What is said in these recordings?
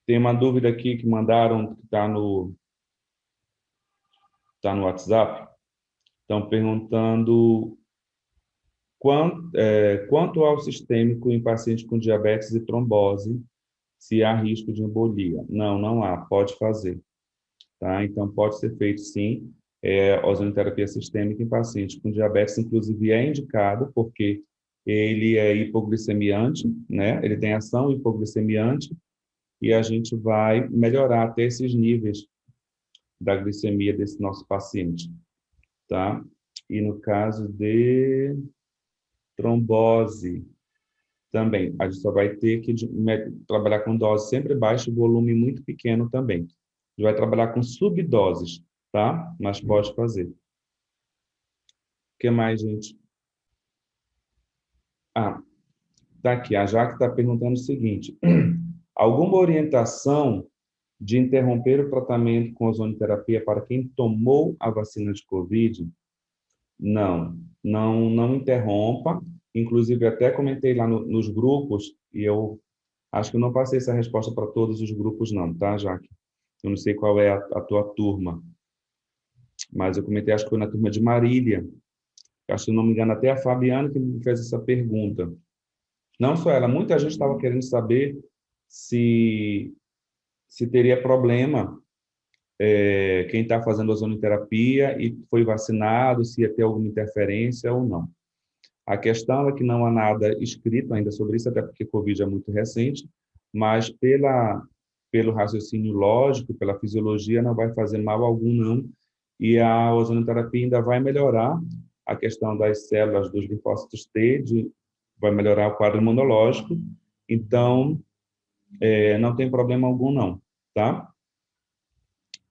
Tem uma dúvida aqui que mandaram, que tá no WhatsApp. Estão perguntando quanto ao sistêmico em pacientes com diabetes e trombose, se há risco de embolia. Não, não há, pode fazer. Tá? Então, pode ser feito, sim, ozonoterapia sistêmica em pacientes com diabetes, inclusive é indicado, porque ele é hipoglicemiante, né? Ele tem ação hipoglicemiante, e a gente vai melhorar até esses níveis da glicemia desse nosso paciente, tá? E no caso de trombose, também, a gente só vai ter que trabalhar com dose sempre baixa e volume muito pequeno também. A gente vai trabalhar com subdoses, tá? Mas pode fazer. O que mais, gente? Ah, tá aqui. A Jaque está perguntando o seguinte: alguma orientação de interromper o tratamento com ozonoterapia para quem tomou a vacina de Covid? Não, não interrompa. Inclusive, até comentei lá nos grupos, e eu acho que eu não passei essa resposta para todos os grupos, não, tá, Jaque? Eu não sei qual é a tua turma, mas eu comentei, acho que foi na turma de Marília. Acho que, se não me engano, até a Fabiana que me fez essa pergunta. Não só ela, muita gente estava querendo saber se, se teria problema quem está fazendo ozonoterapia e foi vacinado, se ia ter alguma interferência ou não. A questão é que não há nada escrito ainda sobre isso, até porque Covid é muito recente, mas pelo raciocínio lógico, pela fisiologia, não vai fazer mal algum, não. E a ozonoterapia ainda vai melhorar a questão das células dos linfócitos T, vai melhorar o quadro imunológico. Então, não tem problema algum, não, tá?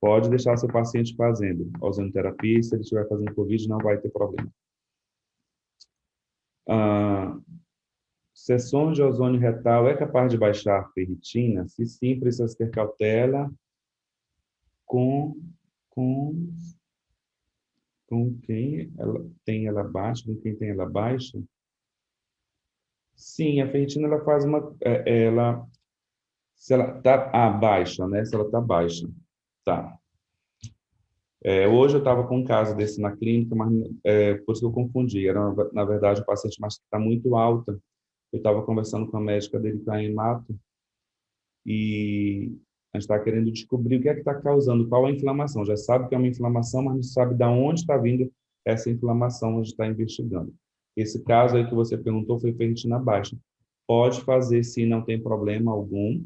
Pode deixar seu paciente fazendo ozonoterapia, se ele estiver fazendo Covid, não vai ter problema. Sessões de ozônio retal é capaz de baixar a ferritina? Se sim, precisa ter cautela com, com, com quem ela baixa, com quem tem ela baixa. Sim, a ferritina ela faz se ela está baixa, né? Se ela está baixa, tá. Hoje eu estava com um caso desse na clínica, mas por isso que eu confundi. Era, na verdade, um paciente, mas que está muito alta. Eu estava conversando com a médica dele, que está em Mato, e a gente está querendo descobrir o que é que está causando, qual é a inflamação. Já sabe que é uma inflamação, mas não sabe de onde está vindo essa inflamação, onde está investigando. Esse caso aí que você perguntou foi ferritina baixa. Pode fazer, sim, não tem problema algum,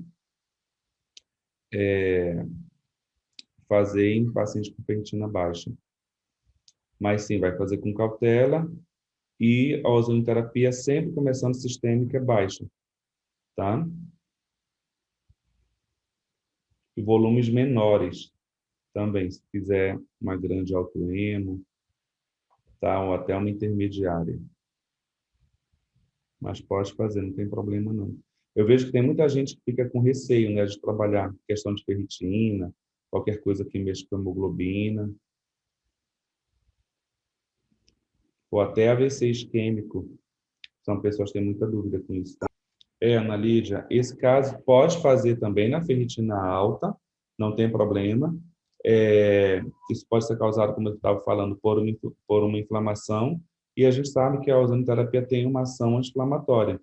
fazer em paciente com ferritina baixa. Mas sim, vai fazer com cautela, e a ozonoterapia sempre começando sistêmica baixa, tá? E volumes menores também, se quiser uma grande autoemo, tá? Ou até uma intermediária. Mas pode fazer, não tem problema não. Eu vejo que tem muita gente que fica com receio, né, de trabalhar questão de ferritina, qualquer coisa que mexa com hemoglobina, ou até AVC isquêmico. São pessoas que têm muita dúvida com isso. Ana Lídia, esse caso pode fazer também na ferritina alta, não tem problema. Isso pode ser causado, como eu estava falando, por uma inflamação, e a gente sabe que a ozonoterapia tem uma ação anti-inflamatória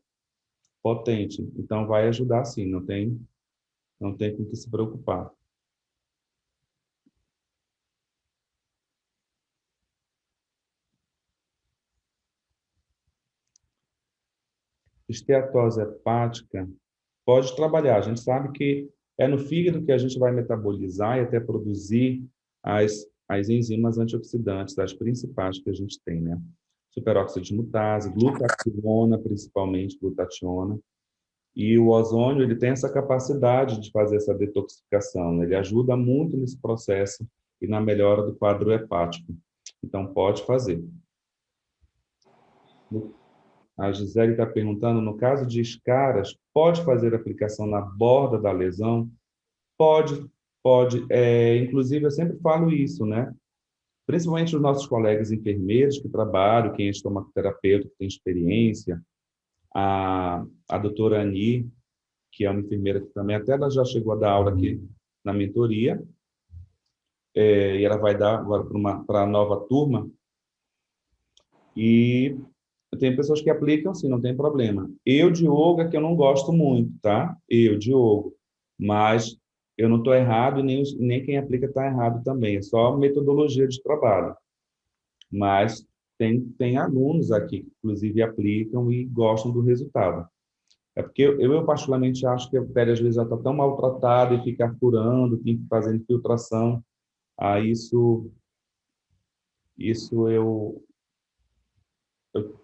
potente, então vai ajudar sim, não tem com que se preocupar. Esteatose hepática pode trabalhar, a gente sabe que é no fígado que a gente vai metabolizar e até produzir as enzimas antioxidantes, as principais que a gente tem, né? Superóxido de mutase, glutationa, principalmente glutationa. E o ozônio, ele tem essa capacidade de fazer essa detoxificação, né? Ele ajuda muito nesse processo e na melhora do quadro hepático. Então, pode fazer. A Gisele está perguntando, no caso de escaras, pode fazer aplicação na borda da lesão? Pode, pode. Inclusive, eu sempre falo isso, né? Principalmente os nossos colegas enfermeiros que trabalham, quem é estomacoterapeuta, que tem experiência, a doutora Ani, que é uma enfermeira que também até ela já chegou a dar aula aqui na mentoria, e ela vai dar agora para a nova turma, e tem pessoas que aplicam, sim, não tem problema. Eu, Diogo, é que eu não gosto muito, tá? Eu, Diogo. Mas eu não estou errado, nem quem aplica está errado também. É só metodologia de trabalho. Mas tem alunos aqui que, inclusive, aplicam e gostam do resultado. É porque eu particularmente, acho que a pele, às vezes, já está tão maltratada e ficar curando, tem que fazer infiltração. Aí isso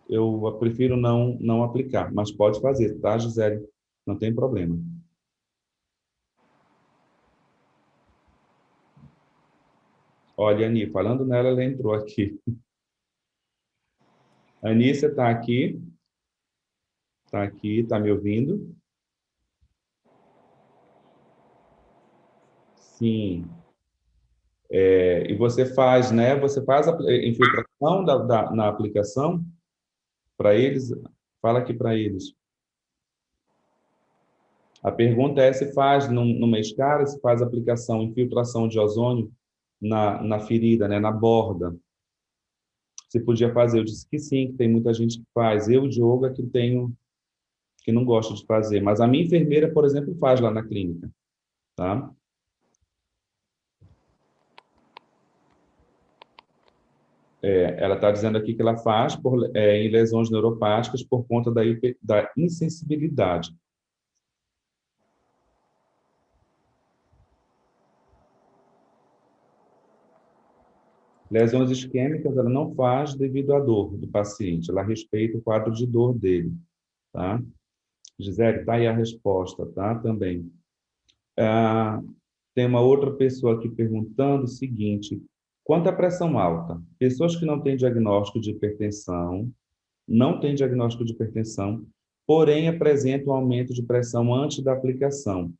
eu prefiro não aplicar, mas pode fazer, tá, Gisele? Não tem problema. Olha, Ani, falando nela, ela entrou aqui. Anícia está aqui, está me ouvindo? Sim. E você faz, né? Você faz a infiltração na aplicação para eles? Fala aqui para eles. A pergunta é se faz numa escara, se faz aplicação, infiltração de ozônio na ferida, né? Na borda. Você podia fazer. Eu disse que sim, que tem muita gente que faz. Eu, Diogo, é que não gosto de fazer. Mas a minha enfermeira, por exemplo, faz lá na clínica, tá? Ela está dizendo aqui que ela faz em lesões neuropáticas por conta da insensibilidade. Lesões isquêmicas ela não faz devido à dor do paciente, ela respeita o quadro de dor dele, tá? Gisele, tá aí a resposta, tá? Também. Ah, tem uma outra pessoa aqui perguntando o seguinte: quanto à pressão alta, pessoas que não têm diagnóstico de hipertensão, não têm diagnóstico de hipertensão, porém apresentam aumento de pressão antes da aplicação,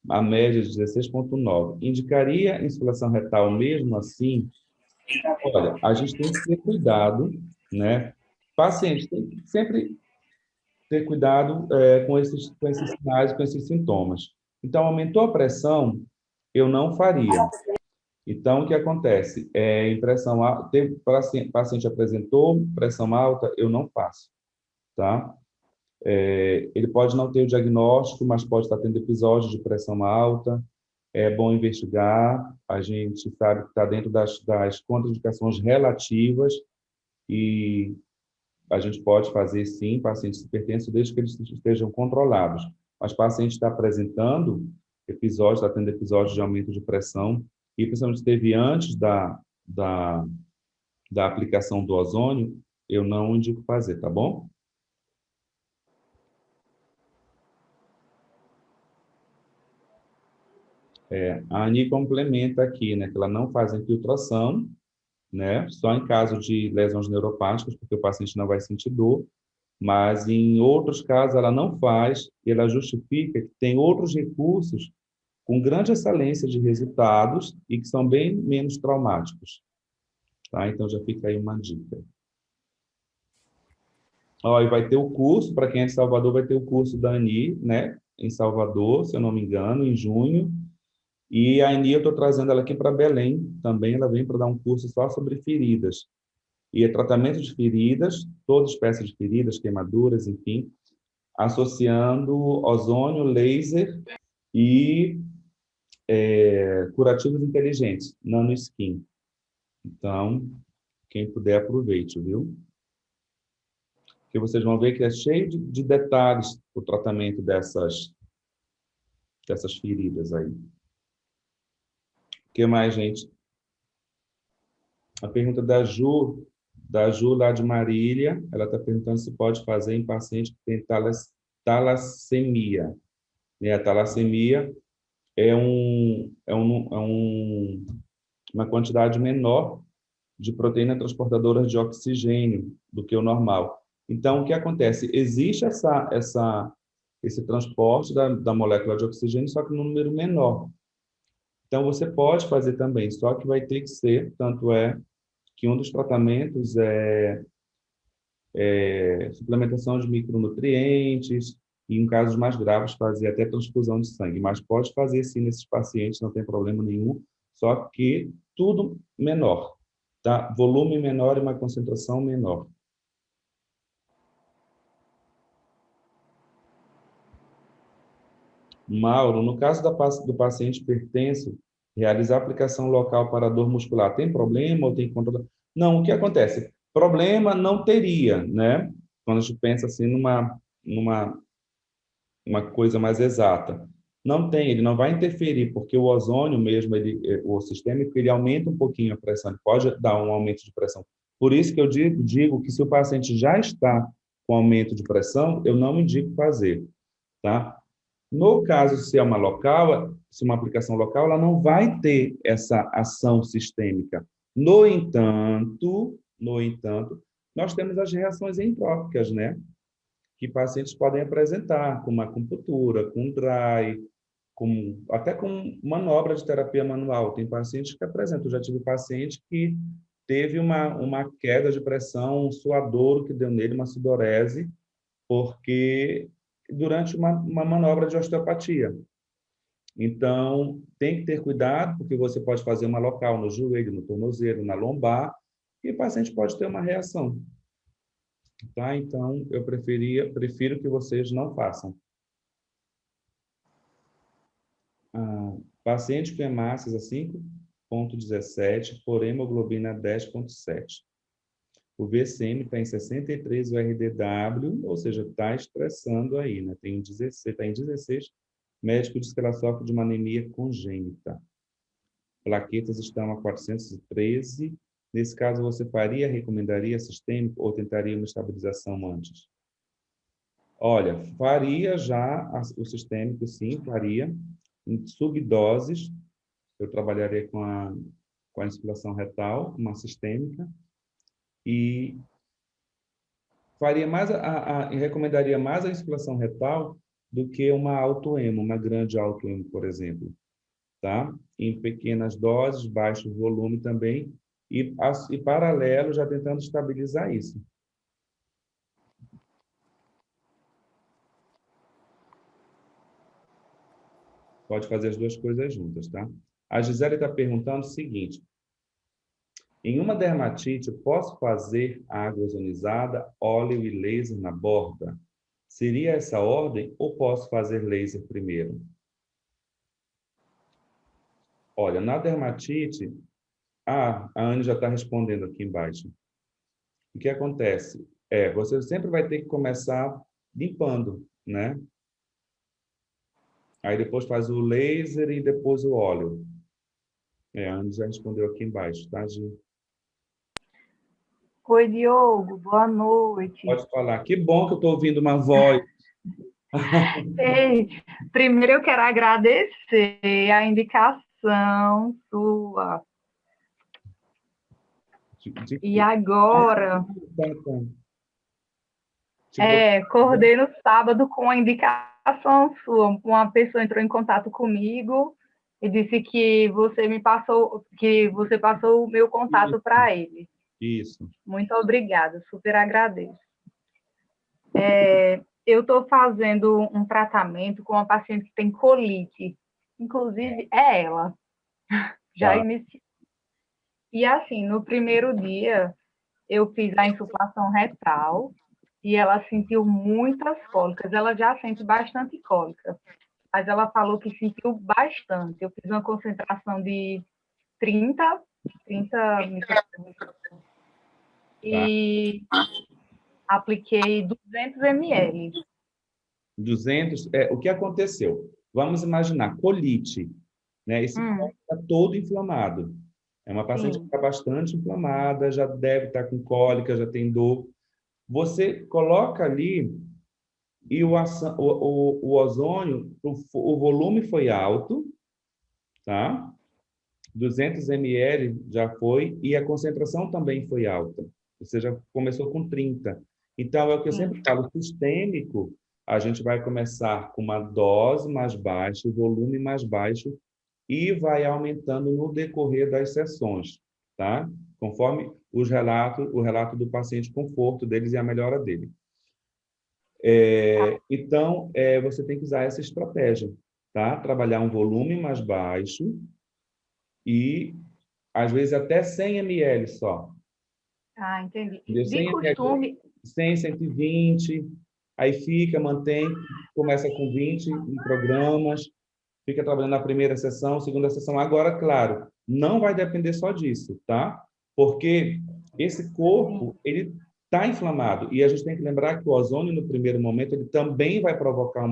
a média de 16,9. Indicaria insuflação retal mesmo assim? Olha, a gente tem que ter cuidado, né? Paciente tem que sempre ter cuidado com esses sinais, com esses sintomas. Então, aumentou a pressão, eu não faria. Então, o que acontece? Impressão alta, paciente apresentou pressão alta, eu não faço, tá? Ele pode não ter o diagnóstico, mas pode estar tendo episódios de pressão alta. É bom investigar. A gente sabe que está dentro das contraindicações relativas e a gente pode fazer, sim, pacientes hipertensos, desde que eles estejam controlados. Mas o paciente está apresentando episódios, está tendo episódios de aumento de pressão, e principalmente teve antes da, da aplicação do ozônio, eu não indico fazer, tá bom? A Ani complementa aqui, né, que ela não faz infiltração, né, só em caso de lesões neuropáticas, porque o paciente não vai sentir dor, mas em outros casos ela não faz, e ela justifica que tem outros recursos com grande excelência de resultados e que são bem menos traumáticos, tá? Então já fica aí uma dica. Ó, e vai ter o curso, para quem é de Salvador, vai ter o curso da Ani, né, em Salvador, se eu não me engano, em junho. E a Ani, eu estou trazendo ela aqui para Belém também, ela vem para dar um curso só sobre feridas. E é tratamento de feridas, toda espécie de feridas, queimaduras, enfim, associando ozônio, laser e curativos inteligentes, nanoskin. Então, quem puder, aproveite, viu? Que vocês vão ver que é cheio de detalhes o tratamento dessas feridas aí. O que mais, gente? A pergunta da Ju lá de Marília, ela está perguntando se pode fazer em paciente que tem talassemia. Né? A talassemia é uma quantidade menor de proteína transportadora de oxigênio do que o normal. Então, o que acontece? Existe esse transporte da molécula de oxigênio, só que num número menor. Então, você pode fazer também, só que vai ter que ser, tanto é que um dos tratamentos é suplementação de micronutrientes, e em casos mais graves fazer até transfusão de sangue, mas pode fazer sim nesses pacientes, não tem problema nenhum, só que tudo menor, tá? Volume menor e uma concentração menor. Mauro, no caso do paciente hipertenso, realizar aplicação local para dor muscular, tem problema ou tem que controlar? Não, o que acontece? Problema não teria, né? Quando a gente pensa assim numa uma coisa mais exata. Não tem, ele não vai interferir, porque o ozônio mesmo, o sistêmico, ele aumenta um pouquinho a pressão, ele pode dar um aumento de pressão. Por isso que eu digo que se o paciente já está com aumento de pressão, eu não indico fazer, tá? No caso, se é uma local, se uma aplicação local, ela não vai ter essa ação sistêmica. No entanto, nós temos as reações entrópicas, né? Que pacientes podem apresentar, como acupuntura, com dry, até com manobra de terapia manual. Tem pacientes que apresentam. Eu já tive paciente que teve uma queda de pressão, um suadouro que deu nele, uma sudorese, porque durante uma manobra de osteopatia. Então, tem que ter cuidado, porque você pode fazer uma local no joelho, no tornozelo, na lombar, e o paciente pode ter uma reação. Tá? Então, eu prefiro que vocês não façam. Paciente com hemácias a 5,17, por hemoglobina 10,7. O VCM está em 63, o RDW, ou seja, está estressando aí, né? Tem 16, está em 16, médico diz que ela sofre de uma anemia congênita. Plaquetas estão a 413. Nesse caso, você recomendaria sistêmico ou tentaria uma estabilização antes? Olha, faria já o sistêmico, sim, faria. Em subdoses, eu trabalharia com a insuflação retal, uma sistêmica, e faria mais recomendaria mais a insuflação retal do que uma autoemo, uma grande autoemo, por exemplo, tá? Em pequenas doses, baixo volume também, e paralelo, já tentando estabilizar isso. Pode fazer as duas coisas juntas, tá? A Gisele está perguntando o seguinte: em uma dermatite, posso fazer água ozonizada, óleo e laser na borda? Seria essa ordem ou posso fazer laser primeiro? Olha, na dermatite, a Anne já está respondendo aqui embaixo. O que acontece? Você sempre vai ter que começar limpando, né? Aí depois faz o laser e depois o óleo. A Anne já respondeu aqui embaixo, tá, Gil? Oi, Diogo, boa noite. Pode falar. Que bom que eu estou ouvindo uma voz. Ei, primeiro eu quero agradecer a indicação sua. E agora, acordei no sábado com a indicação sua. Uma pessoa entrou em contato comigo e disse que você passou o meu contato para ele. Isso. Muito obrigada, super agradeço. Eu estou fazendo um tratamento com uma paciente que tem colite. Inclusive, é ela. Já Tá. iniciei. E assim, no primeiro dia, eu fiz a insuflação retal e ela sentiu muitas cólicas. Ela já sente bastante cólica, mas ela falou que sentiu bastante. Eu fiz uma concentração de 30 e apliquei 200 ml. 200, o que aconteceu? Vamos imaginar, colite, né? Esse pulmão está todo inflamado. É uma paciente que Sim. está bastante inflamada, já deve estar com cólica, já tem dor. Você coloca ali e o ozônio, o volume foi alto, tá? 200 ml já foi, e a concentração também foi alta. Você já começou com 30. Então, é o que eu sempre falo, sistêmico, a gente vai começar com uma dose mais baixa, volume mais baixo, e vai aumentando no decorrer das sessões, tá? Conforme o relato do paciente, conforto deles e a melhora dele. Então, você tem que usar essa estratégia, tá? Trabalhar um volume mais baixo e, às vezes, até 100 ml só. Ah, entendi. Entendeu? De 100 ml, costume, 100, 120, aí fica, mantém, começa com 20 microgramas, fica trabalhando na primeira sessão, segunda sessão. Agora, claro, não vai depender só disso, tá? Porque esse corpo, sim, ele está inflamado. E a gente tem que lembrar que o ozônio, no primeiro momento, ele também vai provocar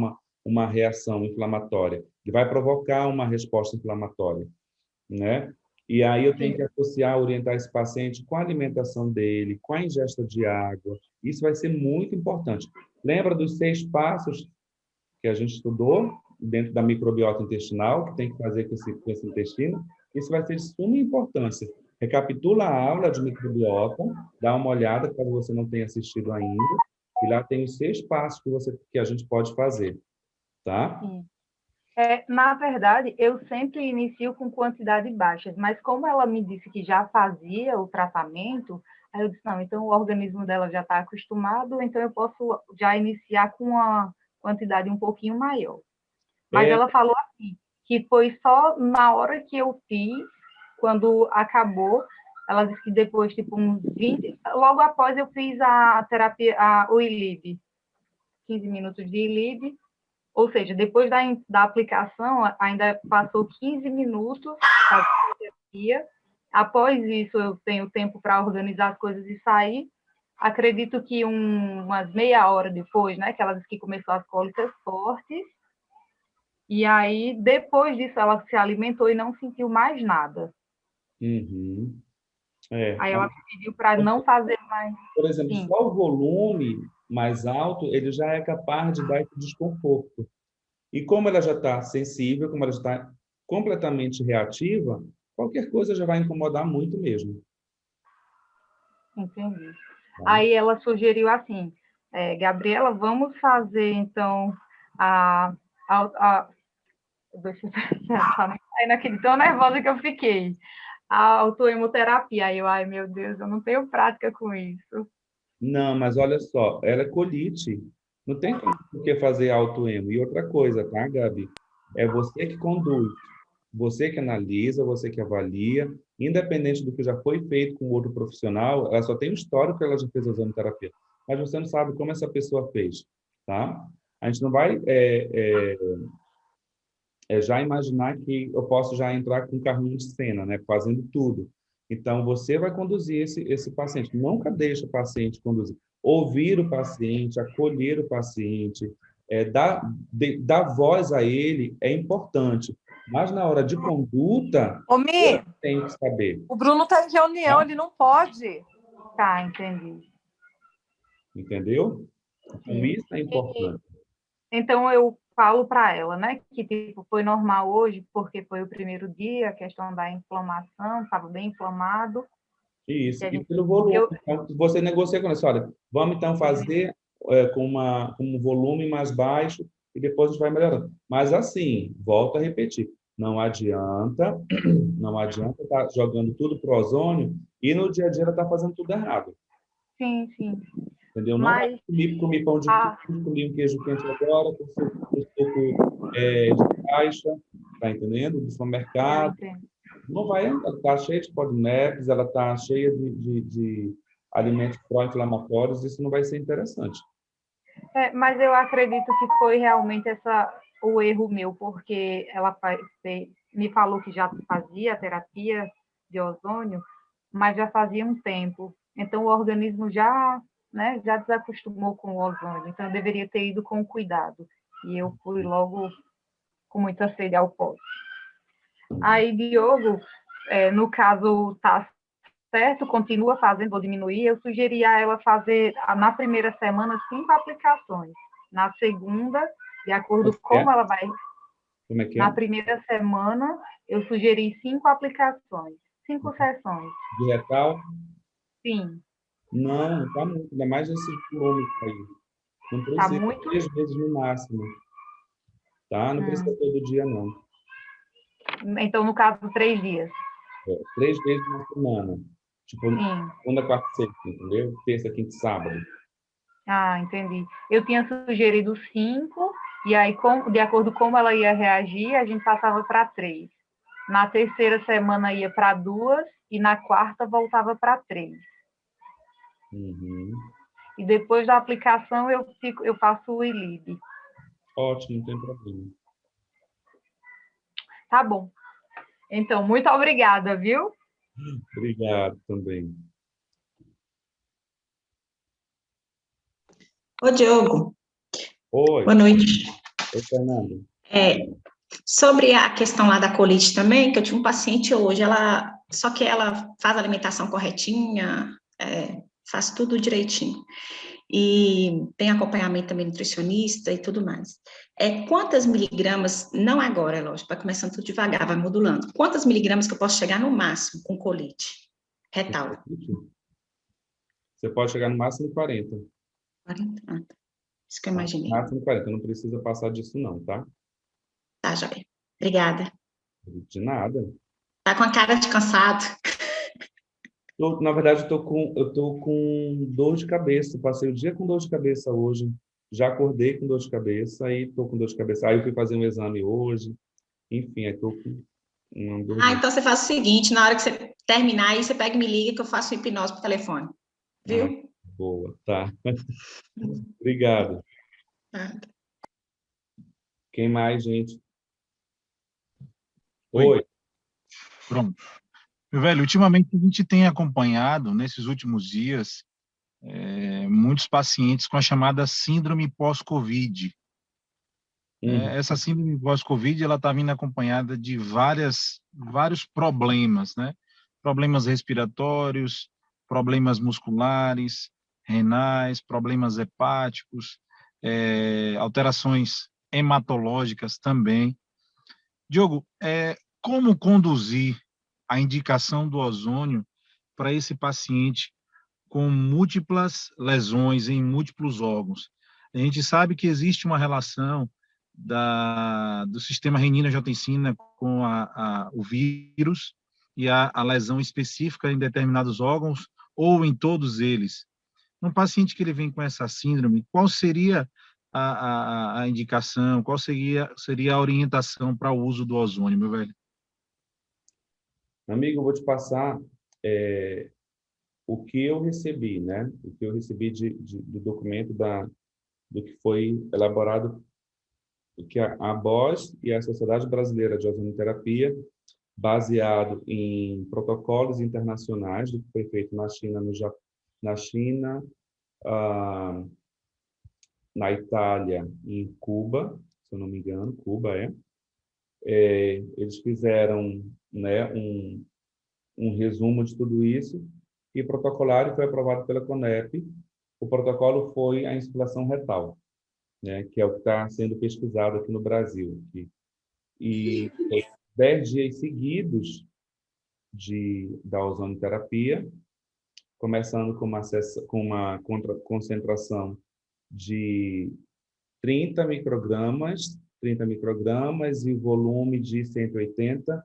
uma reação inflamatória. Ele vai provocar uma resposta inflamatória, né? E aí eu tenho sim, que associar, orientar esse paciente com a alimentação dele, com a ingesta de água. Isso vai ser muito importante. Lembra dos 6 passos que a gente estudou dentro da microbiota intestinal, que tem que fazer com esse intestino? Isso vai ser de suma importância. Recapitula a aula de microbiota, dá uma olhada, caso você não tenha assistido ainda, e lá tem os 6 passos que a gente pode fazer, tá? sim. Na verdade, eu sempre inicio com quantidades baixas, mas como ela me disse que já fazia o tratamento, aí eu disse, não, então o organismo dela já está acostumado, então eu posso já iniciar com uma quantidade um pouquinho maior. Mas É, ela falou assim, que foi só na hora que eu fiz, quando acabou, ela disse que depois, tipo, uns 20, logo após eu fiz a terapia, o ILIB, 15 minutos de ILIB, ou seja, depois da aplicação, ainda passou 15 minutos a terapia. Após isso, eu tenho tempo para organizar as coisas e sair. Acredito que umas meia hora depois, né, que ela disse que começou as cólicas fortes, e aí, depois disso, ela se alimentou e não sentiu mais nada. uhum, é. Aí ela me pediu para não fazer mais. Por exemplo, Sim, só o volume mais alto, ele já é capaz de dar esse desconforto. E como ela já está sensível, como ela já está completamente reativa, qualquer coisa já vai incomodar muito mesmo. entendi. Tá? Aí ela sugeriu assim, Gabriela, vamos fazer então a, a deixa eu pensar, naquele tão nervosa que eu fiquei. A autoemoterapia. Aí eu, ai meu Deus, eu não tenho prática com isso. Não, mas olha só, ela é colite. Não tem por que fazer autoemo. E outra coisa, tá, Gabi? É você que conduz, você que analisa, você que avalia, independente do que já foi feito com outro profissional, ela só tem o histórico que ela já fez usando terapia. Mas você não sabe como essa pessoa fez, tá? A gente não vai já imaginar que eu posso já entrar com um carrinho de cena, né, fazendo tudo. Então, você vai conduzir esse paciente. Nunca deixa o paciente conduzir. Ouvir o paciente, acolher o paciente, dar voz a ele é importante. Mas, na hora de conduta, Ô, ele Mi, tem que saber. o Bruno tá em reunião, Tá? ele não pode. Tá, entendi. Entendeu? Então, Sim. isso é importante. Então eu falo para ela, né, que tipo foi normal hoje porque foi o primeiro dia, a questão da inflamação, estava bem inflamado, Isso. e a E gente pelo volume. eu Então, você negocia com ela. Olha, vamos então fazer com um volume mais baixo e depois a gente vai melhorando. Mas assim, volto a repetir, não adianta, não adianta estar jogando tudo pro ozônio e no dia a dia ela está fazendo tudo errado. sim, sim. Entendeu? Não vai Mas comer pão de a queijo, comer um queijo quente agora, com suco de caixa, tá entendendo? Do eu supermercado. entendo. Não vai, ela está cheia de FODMAPs, ela está cheia de alimentos pró-inflamatórios, isso não vai ser interessante. Mas eu acredito que foi realmente o erro meu, porque ela me falou que já fazia terapia de ozônio, mas já fazia um tempo. Então, o organismo já, né, já desacostumou com o ozônio. Então, eu deveria ter ido com cuidado. E eu fui logo com muita sede ao pote. Aí, Diogo, no caso, tá certo, continua fazendo, vou diminuir. Eu sugeri a ela fazer, na primeira semana, 5 aplicações. Na segunda, de acordo com como ela vai. Como é que Na é? primeira semana, eu sugeri 5 aplicações, 5 sessões. De retal? Sim, Não, não está muito, ainda mais esse volume aí. Não tá precisa, muito. 3 vezes no máximo, tá? Não precisa Hum. todo dia, não. Então, no caso, 3 dias. 3 vezes na semana. Tipo, Sim, segunda, quarta e sexta, entendeu? Terça, quinta e sábado. Ah, entendi. Eu tinha sugerido 5, e aí, de acordo com como ela ia reagir, a gente passava para 3. Na terceira semana ia para 2, e na quarta voltava para 3. Uhum. E depois da aplicação eu faço o ILIB. Ótimo, não tem problema. Tá bom. Então, muito obrigada, viu? Obrigado também. Ô, Diogo, Oi, boa noite. oi, Fernando. Sobre a questão lá da colite também, que eu tive um paciente hoje, só que ela faz a alimentação corretinha, faz tudo direitinho. E tem acompanhamento também nutricionista e tudo mais. Quantas miligramas, não agora, é lógico, vai começando tudo devagar, vai modulando. Quantas miligramas que eu posso chegar no máximo com colite retal? Você pode chegar no máximo 40. 40? Isso que eu imaginei. Máximo 40, não precisa passar disso não, tá? Tá, joia. Obrigada. De nada. Tá com a cara de cansado? Na verdade, eu tô com dor de cabeça. Passei o dia com dor de cabeça hoje. Já acordei com dor de cabeça, aí tô com dor de cabeça. Aí eu fui fazer um exame hoje. Enfim, aí tô com uma dor. Então você faz o seguinte, na hora que você terminar aí, você pega e me liga que eu faço hipnose por telefone. Viu? Boa, tá. Obrigado. Tá. Quem mais, gente? Oi. Oi. Pronto. Meu velho, ultimamente a gente tem acompanhado, nesses últimos dias, muitos pacientes com a chamada síndrome pós-Covid. Essa síndrome pós-Covid, ela está vindo acompanhada de vários problemas, né? Problemas respiratórios, problemas musculares, renais, problemas hepáticos, alterações hematológicas também. Diogo, como conduzir a indicação do ozônio para esse paciente com múltiplas lesões em múltiplos órgãos? A gente sabe que existe uma relação do sistema renina-angiotensina com o vírus e a lesão específica em determinados órgãos ou em todos eles. Um paciente que ele vem com essa síndrome, qual seria a indicação, qual seria a orientação para o uso do ozônio, meu velho? Amigo, eu vou te passar o que eu recebi, né? O que eu recebi do documento do que foi elaborado, o que a BOS e a Sociedade Brasileira de Ozonoterapia, baseado em protocolos internacionais do que foi feito na China, na China, na Itália e em Cuba, se eu não me engano, Cuba eles fizeram, né, um resumo de tudo isso e protocolaram e foi aprovado pela CONEP. O protocolo foi a insuflação retal, né, que é o que está sendo pesquisado aqui no Brasil. E 10 dias seguidos da ozonoterapia, começando com uma concentração de 30 microgramas e volume de 180,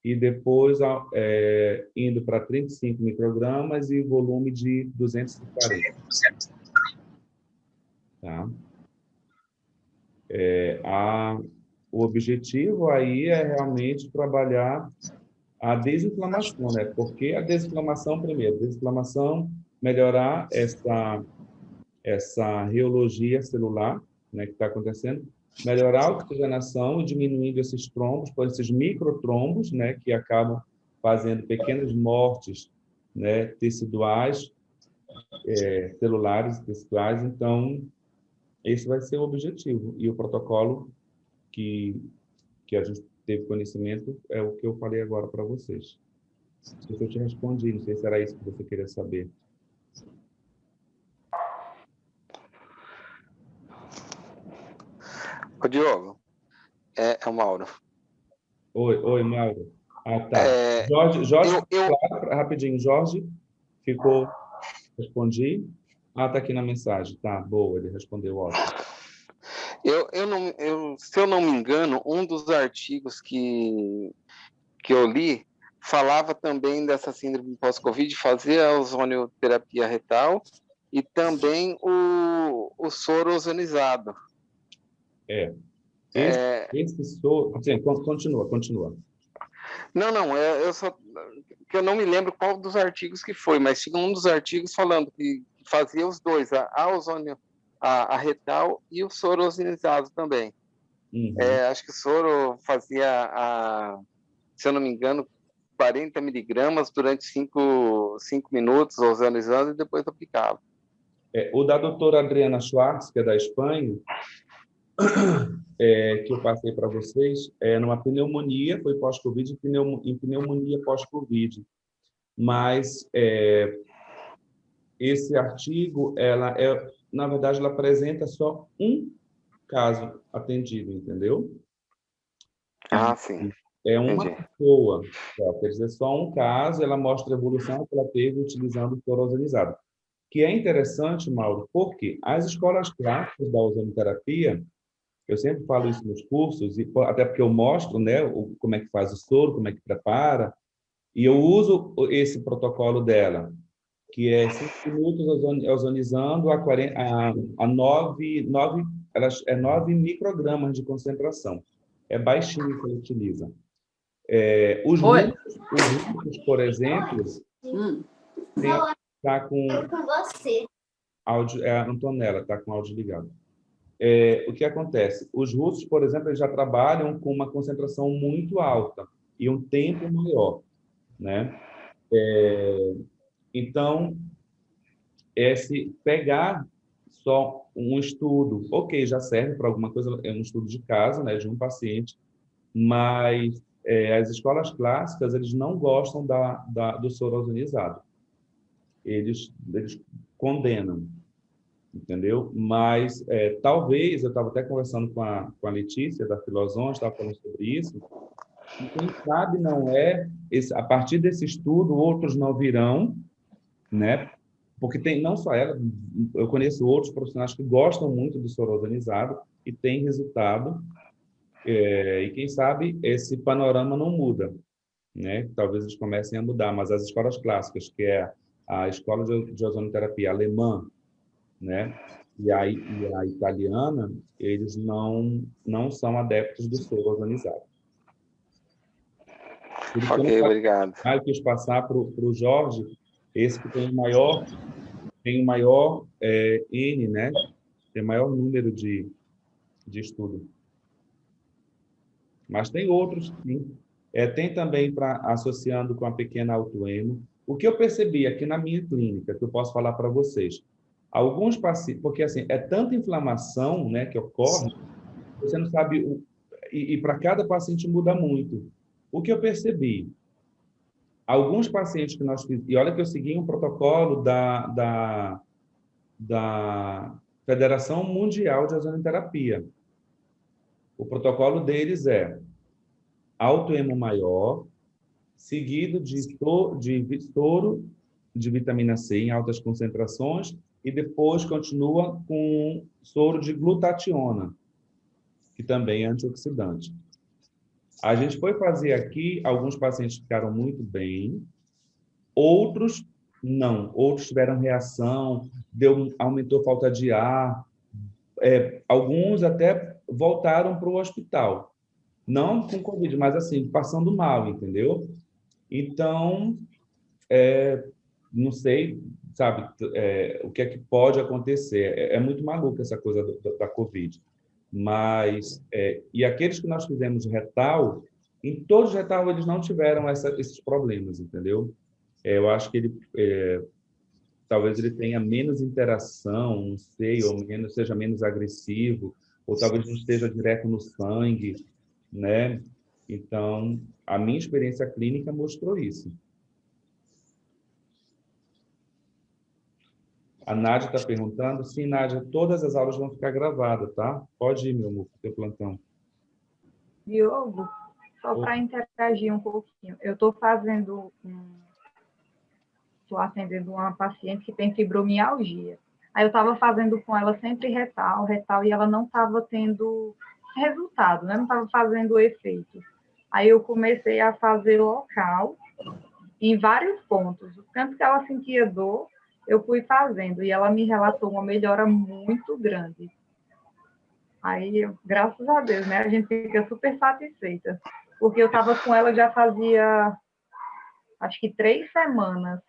e depois indo para 35 microgramas e volume de 240. Tá? O objetivo aí é realmente trabalhar a desinflamação, né? Porque a desinflamação, primeiro, melhorar essa reologia celular, né, que está acontecendo, melhorar a oxigenação e diminuindo esses trombos, por esses microtrombos, né, que acabam fazendo pequenas mortes, né, teciduais, celulares teciduais. Então, esse vai ser o objetivo. E o protocolo que a gente teve conhecimento é o que eu falei agora para vocês. Não sei se eu te respondi, não sei se era isso que você queria saber. Ô, Diogo, é o Mauro. Oi, Mauro. Ah, tá. Jorge, claro, rapidinho. Jorge, respondi. Ah, tá aqui na mensagem. Tá, boa, ele respondeu, ótimo. Se eu não me engano, um dos artigos que eu li falava também dessa síndrome pós-Covid, fazer a ozonioterapia retal e também o soro ozonizado. Esse soro... Sim, continua. Não, eu não me lembro qual dos artigos que foi, mas tinha um dos artigos falando que fazia os dois, a ozônio, a retal e o soro ozonizado também. Uhum. Acho que o soro fazia, se eu não me engano, 40 miligramas durante 5 minutos, ozonizando, e depois aplicava. O da doutora Adriana Schwartz, que é da Espanha, que eu passei para vocês, numa pneumonia, foi pós-Covid, em pneumonia pós-Covid. Mas esse artigo, na verdade, ela apresenta só um caso atendido, entendeu? Sim. É uma Entendi. pessoa, quer dizer, só um caso, ela mostra a evolução que ela teve utilizando o soro ozonizado. Que é interessante, Mauro, porque as escolas clássicas da ozonoterapia, eu sempre falo isso nos cursos, e até porque eu mostro, né, como é que faz o soro, como é que prepara, e eu uso esse protocolo dela, que é 5 minutos ozonizando a 9 microgramas de concentração. É baixinho que ele utiliza. Os russos, por exemplo, está com áudio, a Antonella está com áudio ligado. O que acontece? Os russos, por exemplo, eles já trabalham com uma concentração muito alta e um tempo maior, né? Então, se pegar só um estudo, ok, já serve para alguma coisa, é um estudo de caso, né, de um paciente, mas as escolas clássicas, eles não gostam do soro ozonizado. Eles condenam, entendeu? Mas talvez, eu estava até conversando com a Letícia, da Filosão, estava falando sobre isso, e quem sabe não a partir desse estudo, outros não virão, né? Porque tem não só ela, eu conheço outros profissionais que gostam muito do soro ozonizado e tem resultado, e quem sabe esse panorama não muda, né? Talvez eles comecem a mudar, mas as escolas clássicas, que é a escola de ozonoterapia alemã, né? E a italiana, eles não são adeptos do soro ozonizado. Por isso Ok, obrigado. Eu quis passar para o Jorge, esse que tem o maior N, né? Tem maior número de estudo. Mas tem outros, sim. Tem também, associando com a pequena autoemo. O que eu percebi aqui na minha clínica, que eu posso falar para vocês, alguns pacientes, porque assim, é tanta inflamação, né, que ocorre, você não sabe, e para cada paciente muda muito. O que eu percebi, alguns pacientes que nós fizemos, e olha que eu segui um protocolo da Federação Mundial de Ozonoterapia. O protocolo deles é autoemo maior, seguido de soro de vitamina C em altas concentrações, e depois continua com soro de glutationa, que também é antioxidante. A gente foi fazer aqui, alguns pacientes ficaram muito bem, outros não, outros tiveram reação, aumentou falta de ar, alguns até voltaram para o hospital. Não com Covid, mas assim, passando mal, entendeu? Então, não sei, sabe, o que é que pode acontecer. É muito maluco essa coisa da Covid. Mas, e aqueles que nós fizemos retal, em todos os retal eles não tiveram esses problemas, entendeu? Eu acho que talvez ele tenha menos interação, não sei, ou seja menos agressivo, ou talvez não esteja direto no sangue, né? Então, a minha experiência clínica mostrou isso. A Nádia está perguntando. Sim, Nádia, todas as aulas vão ficar gravadas, tá? Pode ir, meu amor, para o teu plantão. Diogo, só para interagir um pouquinho, eu estou atendendo uma paciente que tem fibromialgia. Aí eu estava fazendo com ela sempre retal, e ela não estava tendo resultado, né? Não estava fazendo efeito. Aí eu comecei a fazer local, em vários pontos. Tanto que ela sentia dor, eu fui fazendo e ela me relatou uma melhora muito grande. Aí, graças a Deus, né? A gente fica super satisfeita. Porque eu estava com ela já fazia, acho que 3 semanas.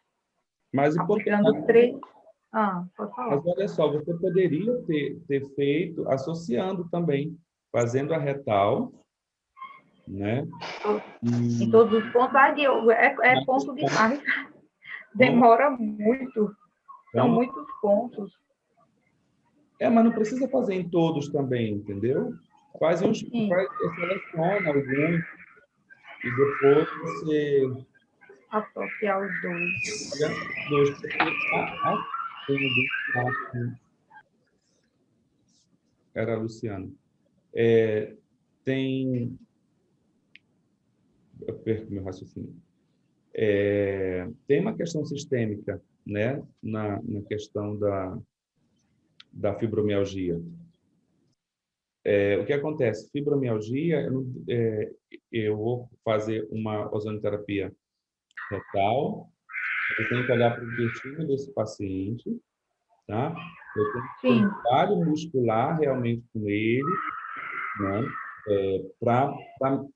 Mas, Aplicando 3... pode falar. mas olha só, você poderia ter feito associando também, fazendo a retal, né? Em todos os pontos. Diogo, é ponto demais. Demora muito. São muitos pontos. Mas não precisa fazer em todos também, entendeu? Seleciona alguns e depois você Associar os dois. olha dois, porque era a Luciana. Tem... Eu perco meu raciocínio. Tem uma questão sistêmica, né, na questão da fibromialgia. O que acontece? Fibromialgia, eu vou fazer uma ozonoterapia retal, eu tenho que olhar para o intestino desse paciente, tá? Eu tenho que ter um trabalho muscular realmente com ele, né? Para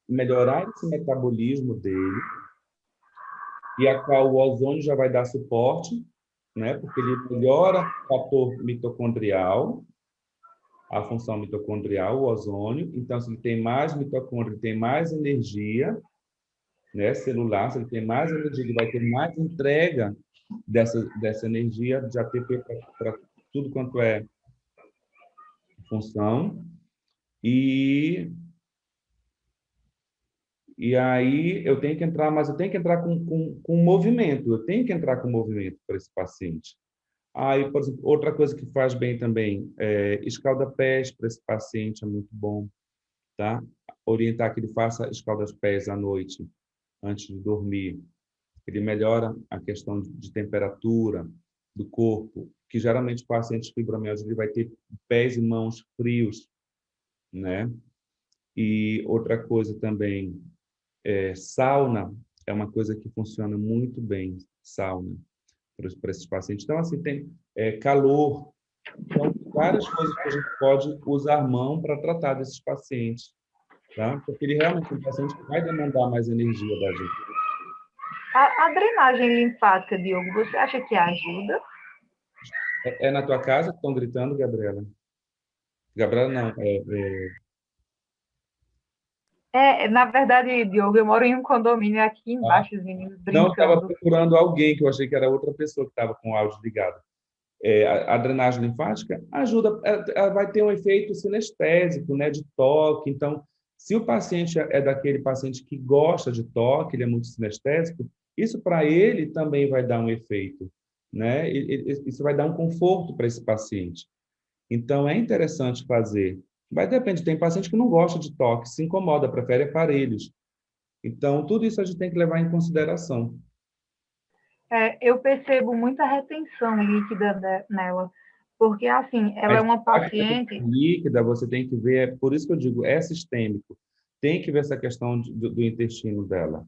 melhorar esse metabolismo dele, e a qual o ozônio já vai dar suporte, né? Porque ele melhora o fator mitocondrial, a função mitocondrial, o ozônio. Então, se ele tem mais mitocôndria, ele tem mais energia, né, celular. Se ele tem mais energia, ele vai ter mais entrega dessa energia de ATP para tudo quanto é função. E aí eu tenho que entrar, mas eu tenho que entrar com movimento. Eu tenho que entrar com movimento para esse paciente. Aí, por exemplo, outra coisa que faz bem também é escalda-pés para esse paciente, é muito bom, tá? Orientar que ele faça escalda-pés à noite, antes de dormir. Ele melhora a questão de temperatura do corpo, que geralmente o paciente fibromialgia ele vai ter pés e mãos frios, né? E outra coisa também, sauna é uma coisa que funciona muito bem, sauna, para esses pacientes. Então, assim, tem calor. Então, várias coisas que a gente pode usar mão para tratar desses pacientes, tá? Porque ele realmente é um paciente que vai demandar mais energia da gente. A drenagem linfática, Diogo, você acha que ajuda? É na tua casa que estão gritando, Gabriela? Gabriela, não. Na verdade, Diogo, eu moro em um condomínio aqui embaixo, os meninos Não, eu estava brincando. procurando alguém que eu achei que era outra pessoa que estava com o áudio ligado. A drenagem linfática ajuda, ela vai ter um efeito sinestésico, né, de toque. Então, se o paciente é daquele paciente que gosta de toque, ele é muito sinestésico, isso para ele também vai dar um efeito, né? Isso vai dar um conforto para esse paciente. Então, é interessante fazer. Mas depende, tem paciente que não gosta de toque, se incomoda, prefere aparelhos. Então, tudo isso a gente tem que levar em consideração. Eu percebo muita retenção líquida nela, porque, assim, ela é uma paciente... líquida, você tem que ver, por isso que eu digo, é sistêmico. Tem que ver essa questão do intestino dela.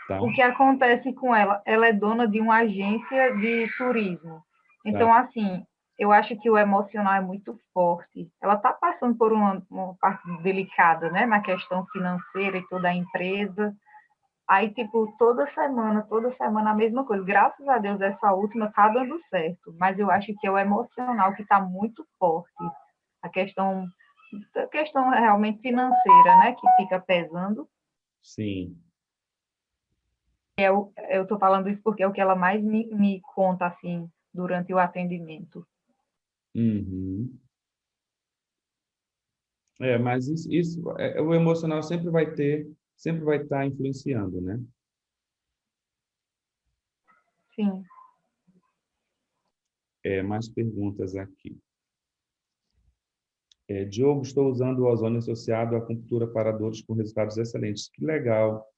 Tá? O que acontece com ela? Ela é dona de uma agência de turismo. Então, assim, eu acho que o emocional é muito forte. Ela está passando por uma parte delicada, né, na questão financeira e toda a empresa. Aí, tipo, toda semana a mesma coisa. Graças a Deus, essa última está dando certo. Mas eu acho que é o emocional que está muito forte. A questão realmente financeira, né, que fica pesando. Sim. Eu estou falando isso porque é o que ela mais me conta, assim, durante o atendimento. Uhum. Mas o emocional sempre vai estar influenciando, né? Sim. Mais perguntas aqui. Diogo, estou usando o ozônio associado à acupuntura para dores com resultados excelentes. Que legal.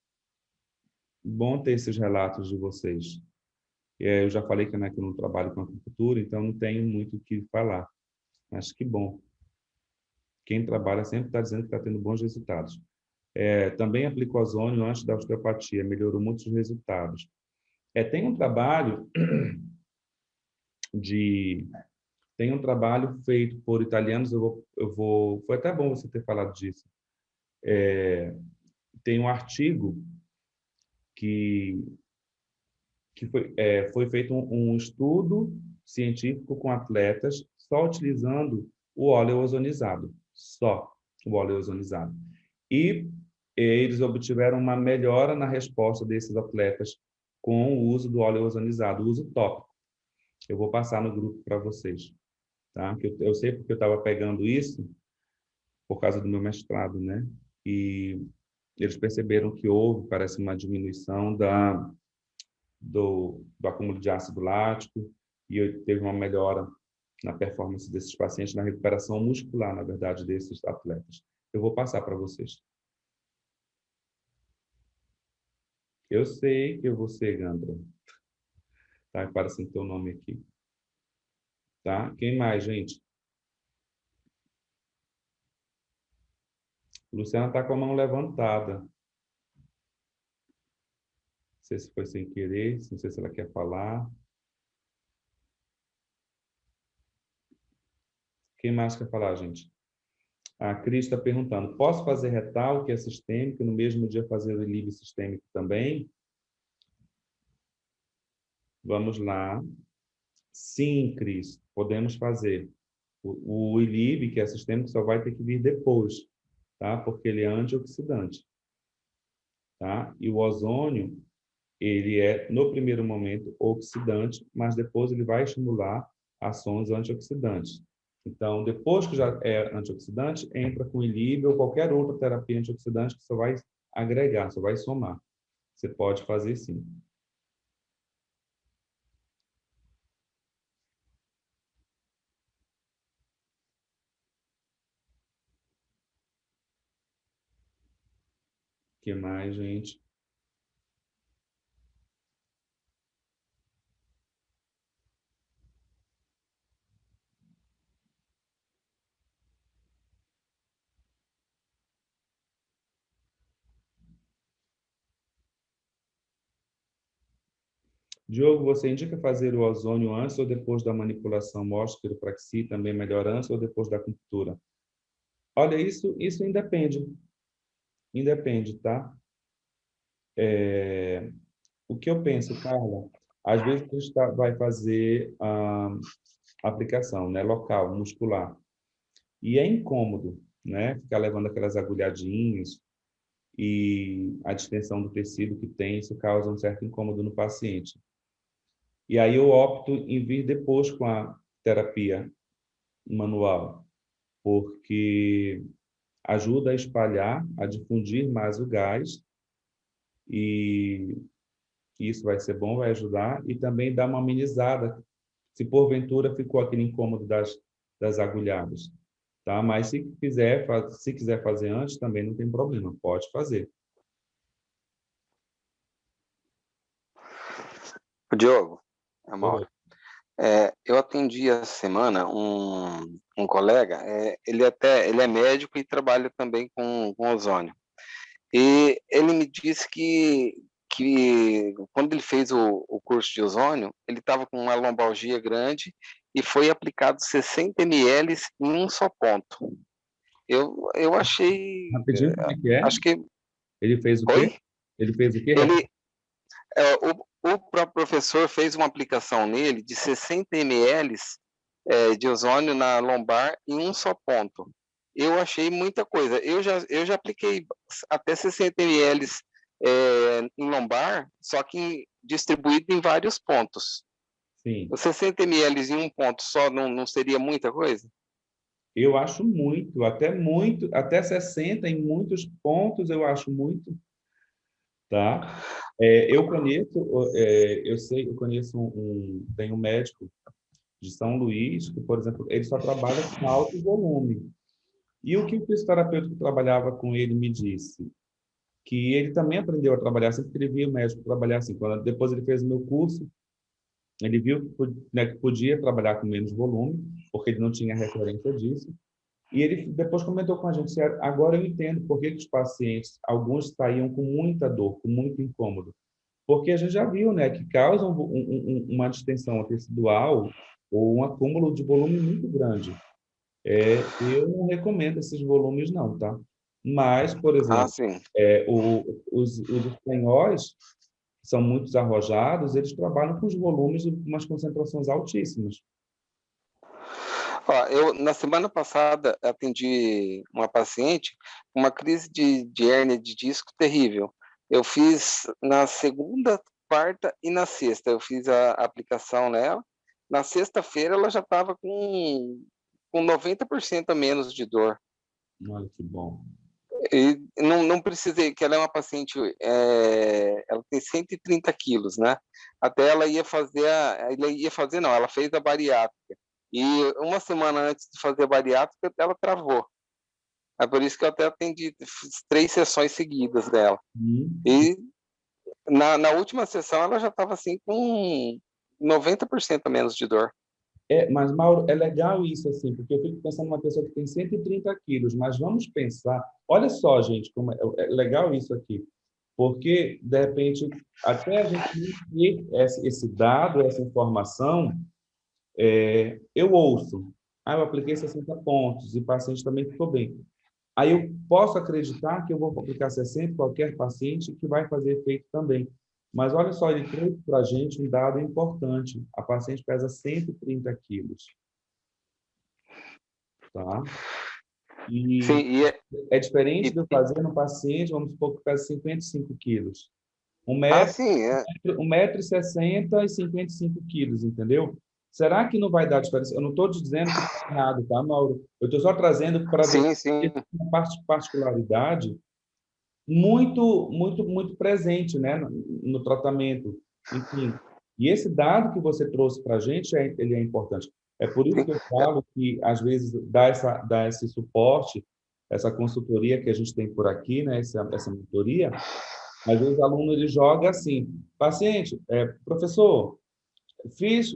Bom ter esses relatos de vocês. Eu já falei que, né, que eu não trabalho com acupuntura, então não tenho muito o que falar. Mas que bom. Quem trabalha sempre está dizendo que está tendo bons resultados. Também aplico ozônio antes da osteopatia, melhorou muitos resultados. Tem um trabalho tem um trabalho feito por italianos, foi até bom você ter falado disso. Tem um artigo que foi feito um estudo científico com atletas só utilizando o óleo ozonizado, só o óleo ozonizado. E eles obtiveram uma melhora na resposta desses atletas com o uso do óleo ozonizado, o uso tópico. Eu vou passar no grupo para vocês, tá? Eu sei porque eu estava pegando isso por causa do meu mestrado, né? E eles perceberam que houve, parece, uma diminuição do acúmulo de ácido lático e teve uma melhora na performance desses pacientes, na recuperação muscular, na verdade, desses atletas. Eu vou passar para vocês. Eu sei que eu vou ser, Gandra. Tá aparecendo teu nome aqui. Tá? Quem mais, gente? Luciana está com a mão levantada. Não sei se foi sem querer, não sei se ela quer falar. Quem mais quer falar, gente? A Cris está perguntando, posso fazer retal, que é sistêmico, e no mesmo dia fazer o ILIB sistêmico também? Vamos lá. Sim, Cris, podemos fazer. O ILIB, que é sistêmico, só vai ter que vir depois, tá? Porque ele é antioxidante. Tá? E o ozônio, ele é, no primeiro momento, oxidante, mas depois ele vai estimular ações antioxidantes. Então, depois que já é antioxidante, entra com ILIB ou qualquer outra terapia antioxidante que só vai agregar, só vai somar. Você pode fazer sim. O que mais, gente? Diogo, você indica fazer o ozônio antes ou depois da manipulação mosquiropraxia, também melhor antes ou depois da acupuntura? Olha, isso independe. Independe, tá? O que eu penso, Carla, às vezes a gente vai fazer a aplicação, né, local, muscular, e é incômodo, né, ficar levando aquelas agulhadinhas e a distensão do tecido que tem, isso causa um certo incômodo no paciente. E aí eu opto em vir depois com a terapia manual, porque ajuda a espalhar, a difundir mais o gás e isso vai ser bom, vai ajudar e também dá uma amenizada se porventura ficou aquele incômodo das agulhadas, tá? Mas se quiser fazer antes também não tem problema, pode fazer. Diogo, Amaury, eu atendi essa semana um colega, ele é médico e trabalha também com ozônio. E ele me disse que quando ele fez o curso de ozônio, ele estava com uma lombalgia grande e foi aplicado 60 ml em um só ponto. Eu achei... Rapidinho, como é que é? Acho que... Ele fez o quê? Oi? Ele fez o quê? O próprio professor fez uma aplicação nele de 60 ml de ozônio na lombar em um só ponto. Eu achei muita coisa. Eu já apliquei até 60 ml em lombar, só que distribuído em vários pontos. Sim. Os 60 ml em um ponto só não seria muita coisa? Eu acho muito, até 60 em muitos pontos eu acho muito, tá? Eu conheço tem um médico de São Luís que, por exemplo, ele só trabalha com alto volume. E o que o fisioterapeuta que trabalhava com ele me disse? Que ele também aprendeu a trabalhar assim, porque ele via o médico trabalhar assim. Depois ele fez o meu curso, ele viu que podia trabalhar com menos volume, porque ele não tinha referência disso. E ele depois comentou com a gente, agora eu entendo por que os pacientes, alguns saíam com muita dor, com muito incômodo. porque a gente já viu, né, que causa uma distensão tecidual ou um acúmulo de volume muito grande. Eu não recomendo esses volumes, não, tá? Mas, por Ah, exemplo, sim. os espanhóis são muito arrojados, eles trabalham com os volumes com umas concentrações altíssimas. Ó, eu, na semana passada, atendi uma paciente com uma crise de hérnia de disco terrível. Eu fiz na segunda, quarta e na sexta. Eu fiz a aplicação nela. Na sexta-feira, ela já estava com 90% a menos de dor. Olha que bom. E não precisei, que ela é uma paciente, ela tem 130 quilos, né? Até ela fez a bariátrica. E uma semana antes de fazer a bariátrica, ela travou. É por isso que eu até atendi, fiz 3 sessões seguidas dela. Hum. E na última sessão, ela já estava assim com 90% a menos de dor. Mas, Mauro, é legal isso, assim, porque eu fico pensando numa pessoa que tem 130 quilos, mas vamos pensar, olha só, gente, como é legal isso aqui, porque, de repente, até a gente não ter esse dado, essa informação, eu ouço, eu apliquei 60 pontos e o paciente também ficou bem. Aí eu posso acreditar que eu vou aplicar 60 em qualquer paciente que vai fazer efeito também. Mas olha só, ele trouxe para a gente um dado importante. A paciente pesa 130 quilos, tá? Sim, E é diferente de eu fazer no paciente, vamos supor que pesa 55 quilos. Um metro, sim, 1,60 m e 55 quilos, entendeu? Será que não vai dar diferença? Eu não estou dizendo que está errado, tá, Mauro? Eu estou só trazendo para ver sim. uma particularidade muito presente, né, no tratamento. Enfim, e esse dado que você trouxe para a gente, ele é importante. É por isso Sim. que eu falo que, às vezes, dá esse suporte, essa consultoria que a gente tem por aqui, né, essa mentoria, às vezes o aluno ele joga assim, paciente, professor, fiz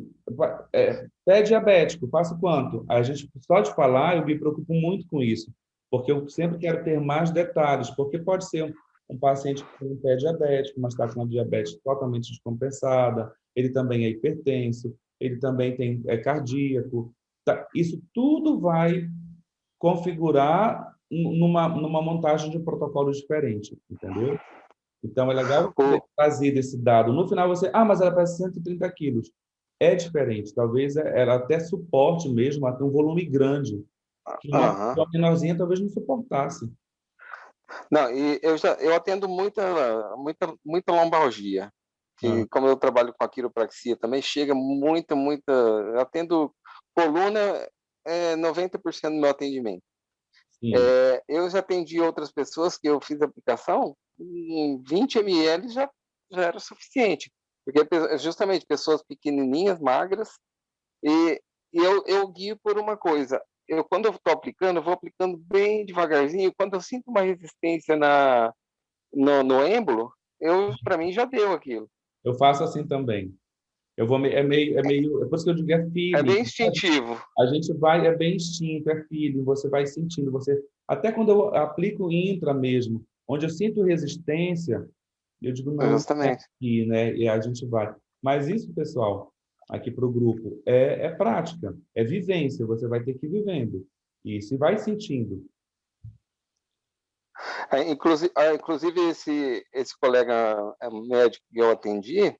pé diabético, faço quanto? A gente, só de falar, eu me preocupo muito com isso, porque eu sempre quero ter mais detalhes, porque pode ser um paciente que tem um pé diabético, mas está com uma diabetes totalmente descompensada, ele também é hipertenso, ele também é cardíaco. Tá? Isso tudo vai configurar numa montagem de um protocolo diferente, entendeu? Então, é legal você O, trazer esse dado. No final, mas ela pesa 130 quilos. É diferente. Talvez ela até suporte mesmo, até um volume grande, que uma aham. pessoa menorzinha talvez não suportasse. Não, e eu atendo muita lombalgia, Ah, que como eu trabalho com a quiropraxia também, chega muita, eu atendo coluna, 90% do meu atendimento. sim. Eu já atendi outras pessoas que eu fiz aplicação, em 20 ml já era suficiente, porque justamente pessoas pequenininhas, magras, e, eu guio por uma coisa. Quando eu estou aplicando, eu vou aplicando bem devagarzinho. Quando eu sinto uma resistência no êmbolo, para mim já deu aquilo. Eu faço assim também. Eu vou, é por isso que eu digo é É feeling. bem instintivo. A gente vai, é bem instinto, é feeling, você vai sentindo, até quando eu aplico intra mesmo, onde eu sinto resistência, eu digo, não, é Justamente. aqui, né? E a gente vai. Mas isso, pessoal, aqui para o grupo, é prática, é vivência, você vai ter que ir vivendo. E se vai sentindo. Inclusive esse colega médico que eu atendi,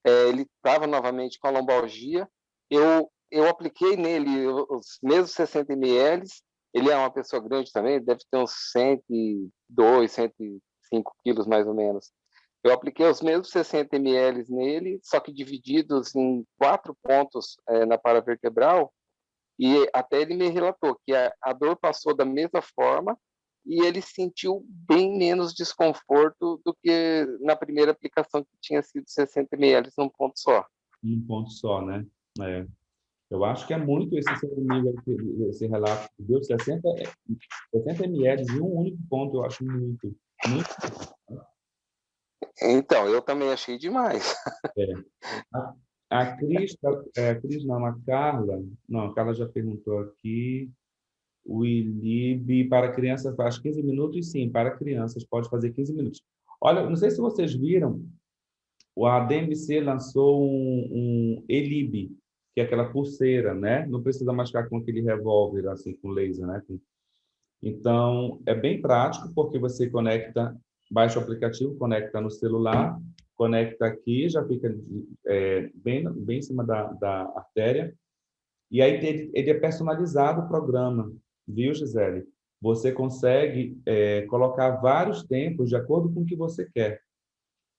ele estava novamente com a lombalgia. Eu apliquei nele os mesmos 60 ml. Ele é uma pessoa grande também, deve ter uns 102, 105 quilos mais ou menos. Eu apliquei os mesmos 60 ml nele, só que divididos em 4 pontos na paravertebral, e até ele me relatou que a dor passou da mesma forma e ele sentiu bem menos desconforto do que na primeira aplicação, que tinha sido 60 ml num ponto só. Um ponto só, né? É. Eu acho que é muito esse seu nível, esse relato que deu, 60 ml em um único ponto, eu acho muito, muito. Então, eu também achei demais. É. A Cris, não, a Carla, não, a Carla já perguntou aqui, o ILIB para crianças faz 15 minutos, sim, para crianças pode fazer 15 minutos. Olha, não sei se vocês viram, a DMC lançou um Elib, que é aquela pulseira, né? Não precisa mais ficar com aquele revólver, assim, com laser, né? Então, é bem prático, porque você conecta, baixa o aplicativo, conecta no celular, conecta aqui, já fica bem em cima da artéria, e aí ele é personalizado o programa, viu, Gisele? Você consegue colocar vários tempos de acordo com o que você quer.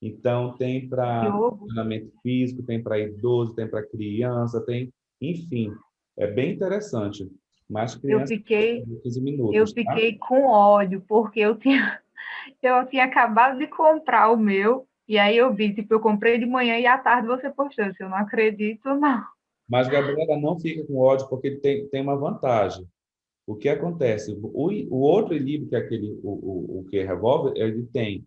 Então, tem para Diogo, treinamento físico, tem para idoso, tem para criança, tem... Enfim, é bem interessante. Mas eu criança, fiquei, 15 eu minutos, tá? fiquei com ódio, porque eu tinha acabado de comprar o meu, e aí eu vi, tipo, eu comprei de manhã e à tarde você postou. Eu não acredito, não. Mas, Gabriela, não fica com ódio, porque ele tem uma vantagem. O que acontece? O outro equilíbrio, que é aquele, o que é revólver, ele tem,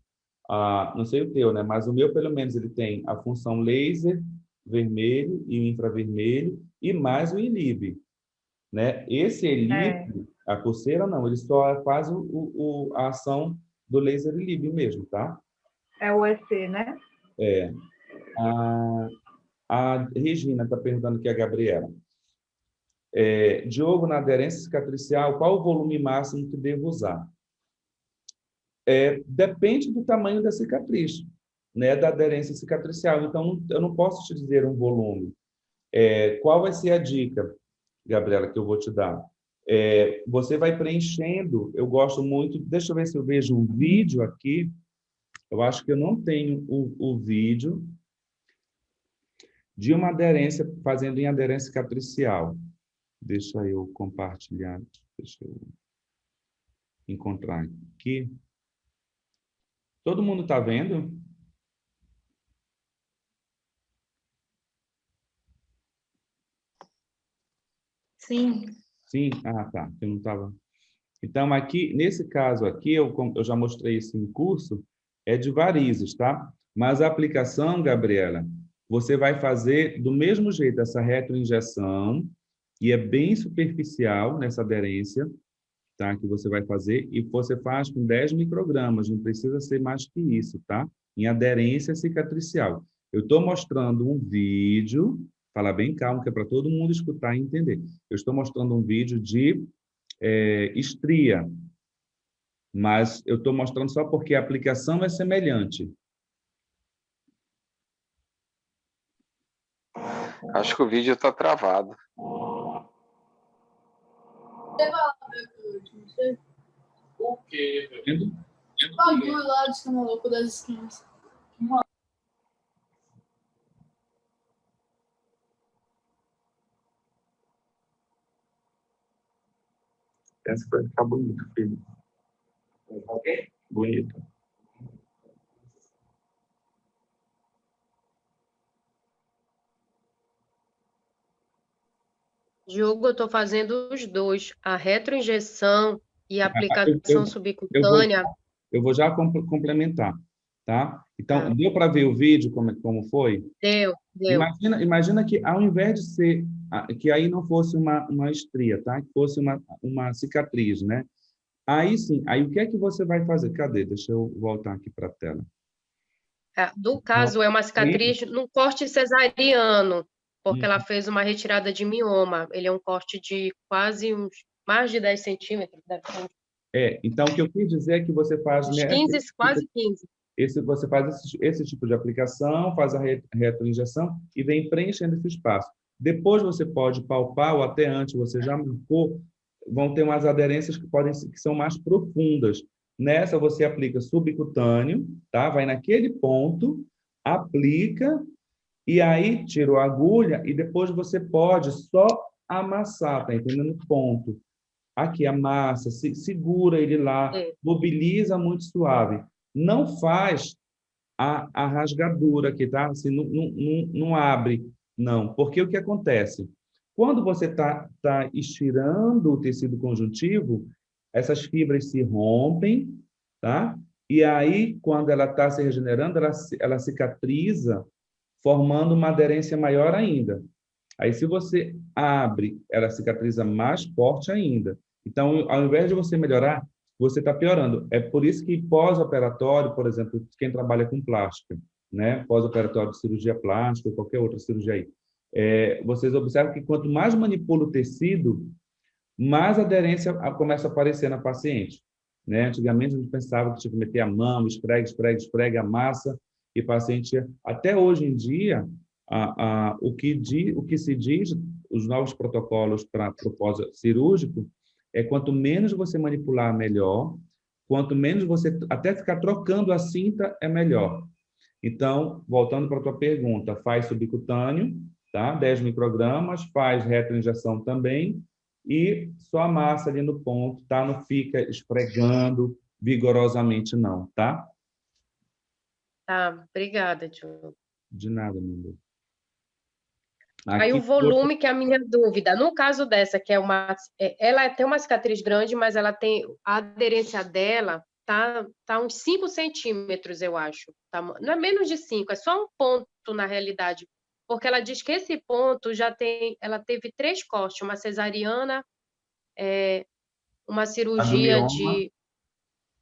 não sei o teu, né? Mas o meu, pelo menos, ele tem a função laser, vermelho e infravermelho, e mais o inibe, né? Esse É, inibe, a pulseira, não, ele só faz a ação do laser inibe mesmo, tá? é o EC, né? É. A, a Regina está perguntando aqui a Gabriela. Diogo, na aderência cicatricial, qual o volume máximo que devo usar? Depende do tamanho da cicatriz, né, da aderência cicatricial. Então, eu não posso te dizer um volume. Qual vai ser a dica, Gabriela, que eu vou te dar? Você vai preenchendo. Eu gosto muito. Deixa eu ver se eu vejo um vídeo aqui. Eu acho que eu não tenho o vídeo de uma aderência, fazendo em aderência cicatricial. Deixa eu compartilhar. Deixa eu encontrar aqui. Todo mundo está vendo? Sim. Sim? Ah, tá. Eu não estava. Então, aqui, nesse caso aqui, eu já mostrei isso em curso, é de varizes, tá? Mas a aplicação, Gabriela, você vai fazer do mesmo jeito essa retroinjeção, e é bem superficial nessa aderência, tá? Que você vai fazer, e você faz com 10 microgramas, não precisa ser mais que isso, tá? Em aderência cicatricial. Eu estou mostrando um vídeo, fala bem calmo, que é para todo mundo escutar e entender. Eu estou mostrando um vídeo de estria, mas eu estou mostrando só porque a aplicação é semelhante. Acho que o vídeo está travado. O quê, meu? Entendo? O bagulho lá de ser maluco das skins. Essa vai ficar bonita, filho. Bonita. Diogo, eu estou fazendo os dois, a retroinjeção e a aplicação Eu vou, subcutânea. eu vou já complementar, tá? Então, Tá. deu para ver o vídeo como foi? Deu. Imagina que ao invés de ser, que aí não fosse uma estria, tá? Que fosse uma cicatriz, né? Aí sim, aí o que é que você vai fazer? Cadê? Deixa eu voltar aqui para a tela. Do caso, é uma cicatriz num corte cesariano, porque ela Uhum. fez uma retirada de mioma. Ele é um corte de quase mais de 10 centímetros, deve ter Então, o que eu quis dizer é que você faz, uns né, 15, quase 15. você faz esse tipo de aplicação, faz a retroinjeção e vem preenchendo esse espaço. Depois você pode palpar, ou até antes você já marcou, vão ter umas aderências que são mais profundas. Nessa você aplica subcutâneo, tá? Vai naquele ponto, aplica, e aí tira a agulha e depois você pode só amassar, tá entendendo? Ponto. Aqui a massa, segura ele lá, mobiliza muito suave. Não faz a rasgadura aqui, tá? Assim, não abre, não. Porque o que acontece? Quando você tá estirando o tecido conjuntivo, essas fibras se rompem, tá? E aí, quando ela está se regenerando, ela cicatriza, formando uma aderência maior ainda. Aí, se você abre, ela cicatriza mais forte ainda. Então, ao invés de você melhorar, você está piorando. É por isso que pós-operatório, por exemplo, quem trabalha com plástica, né, pós-operatório de cirurgia plástica ou qualquer outra cirurgia aí. Vocês observam que quanto mais manipula o tecido, mais aderência começa a aparecer na paciente, né? Antigamente a gente pensava que tinha que meter a mão, esfrega a massa, e o paciente... Até hoje em dia, o que se diz, os novos protocolos para propósito cirúrgico, é quanto menos você manipular, melhor. Quanto menos você... Até ficar trocando a cinta é melhor. Então, voltando para a tua pergunta, faz subcutâneo, tá? 10 microgramas, faz retroinjeção também, e só a massa ali no ponto, tá? Não fica esfregando vigorosamente, não, tá? Tá, obrigada, Diogo. De nada, meu Deus. Aí o volume que é a minha dúvida. No caso dessa, que é ela tem uma cicatriz grande, mas ela tem a aderência dela tá uns 5 centímetros, eu acho. Não é menos de 5, é só um ponto na realidade. Porque ela diz que esse ponto ela teve 3 cortes, uma cesariana, uma cirurgia de...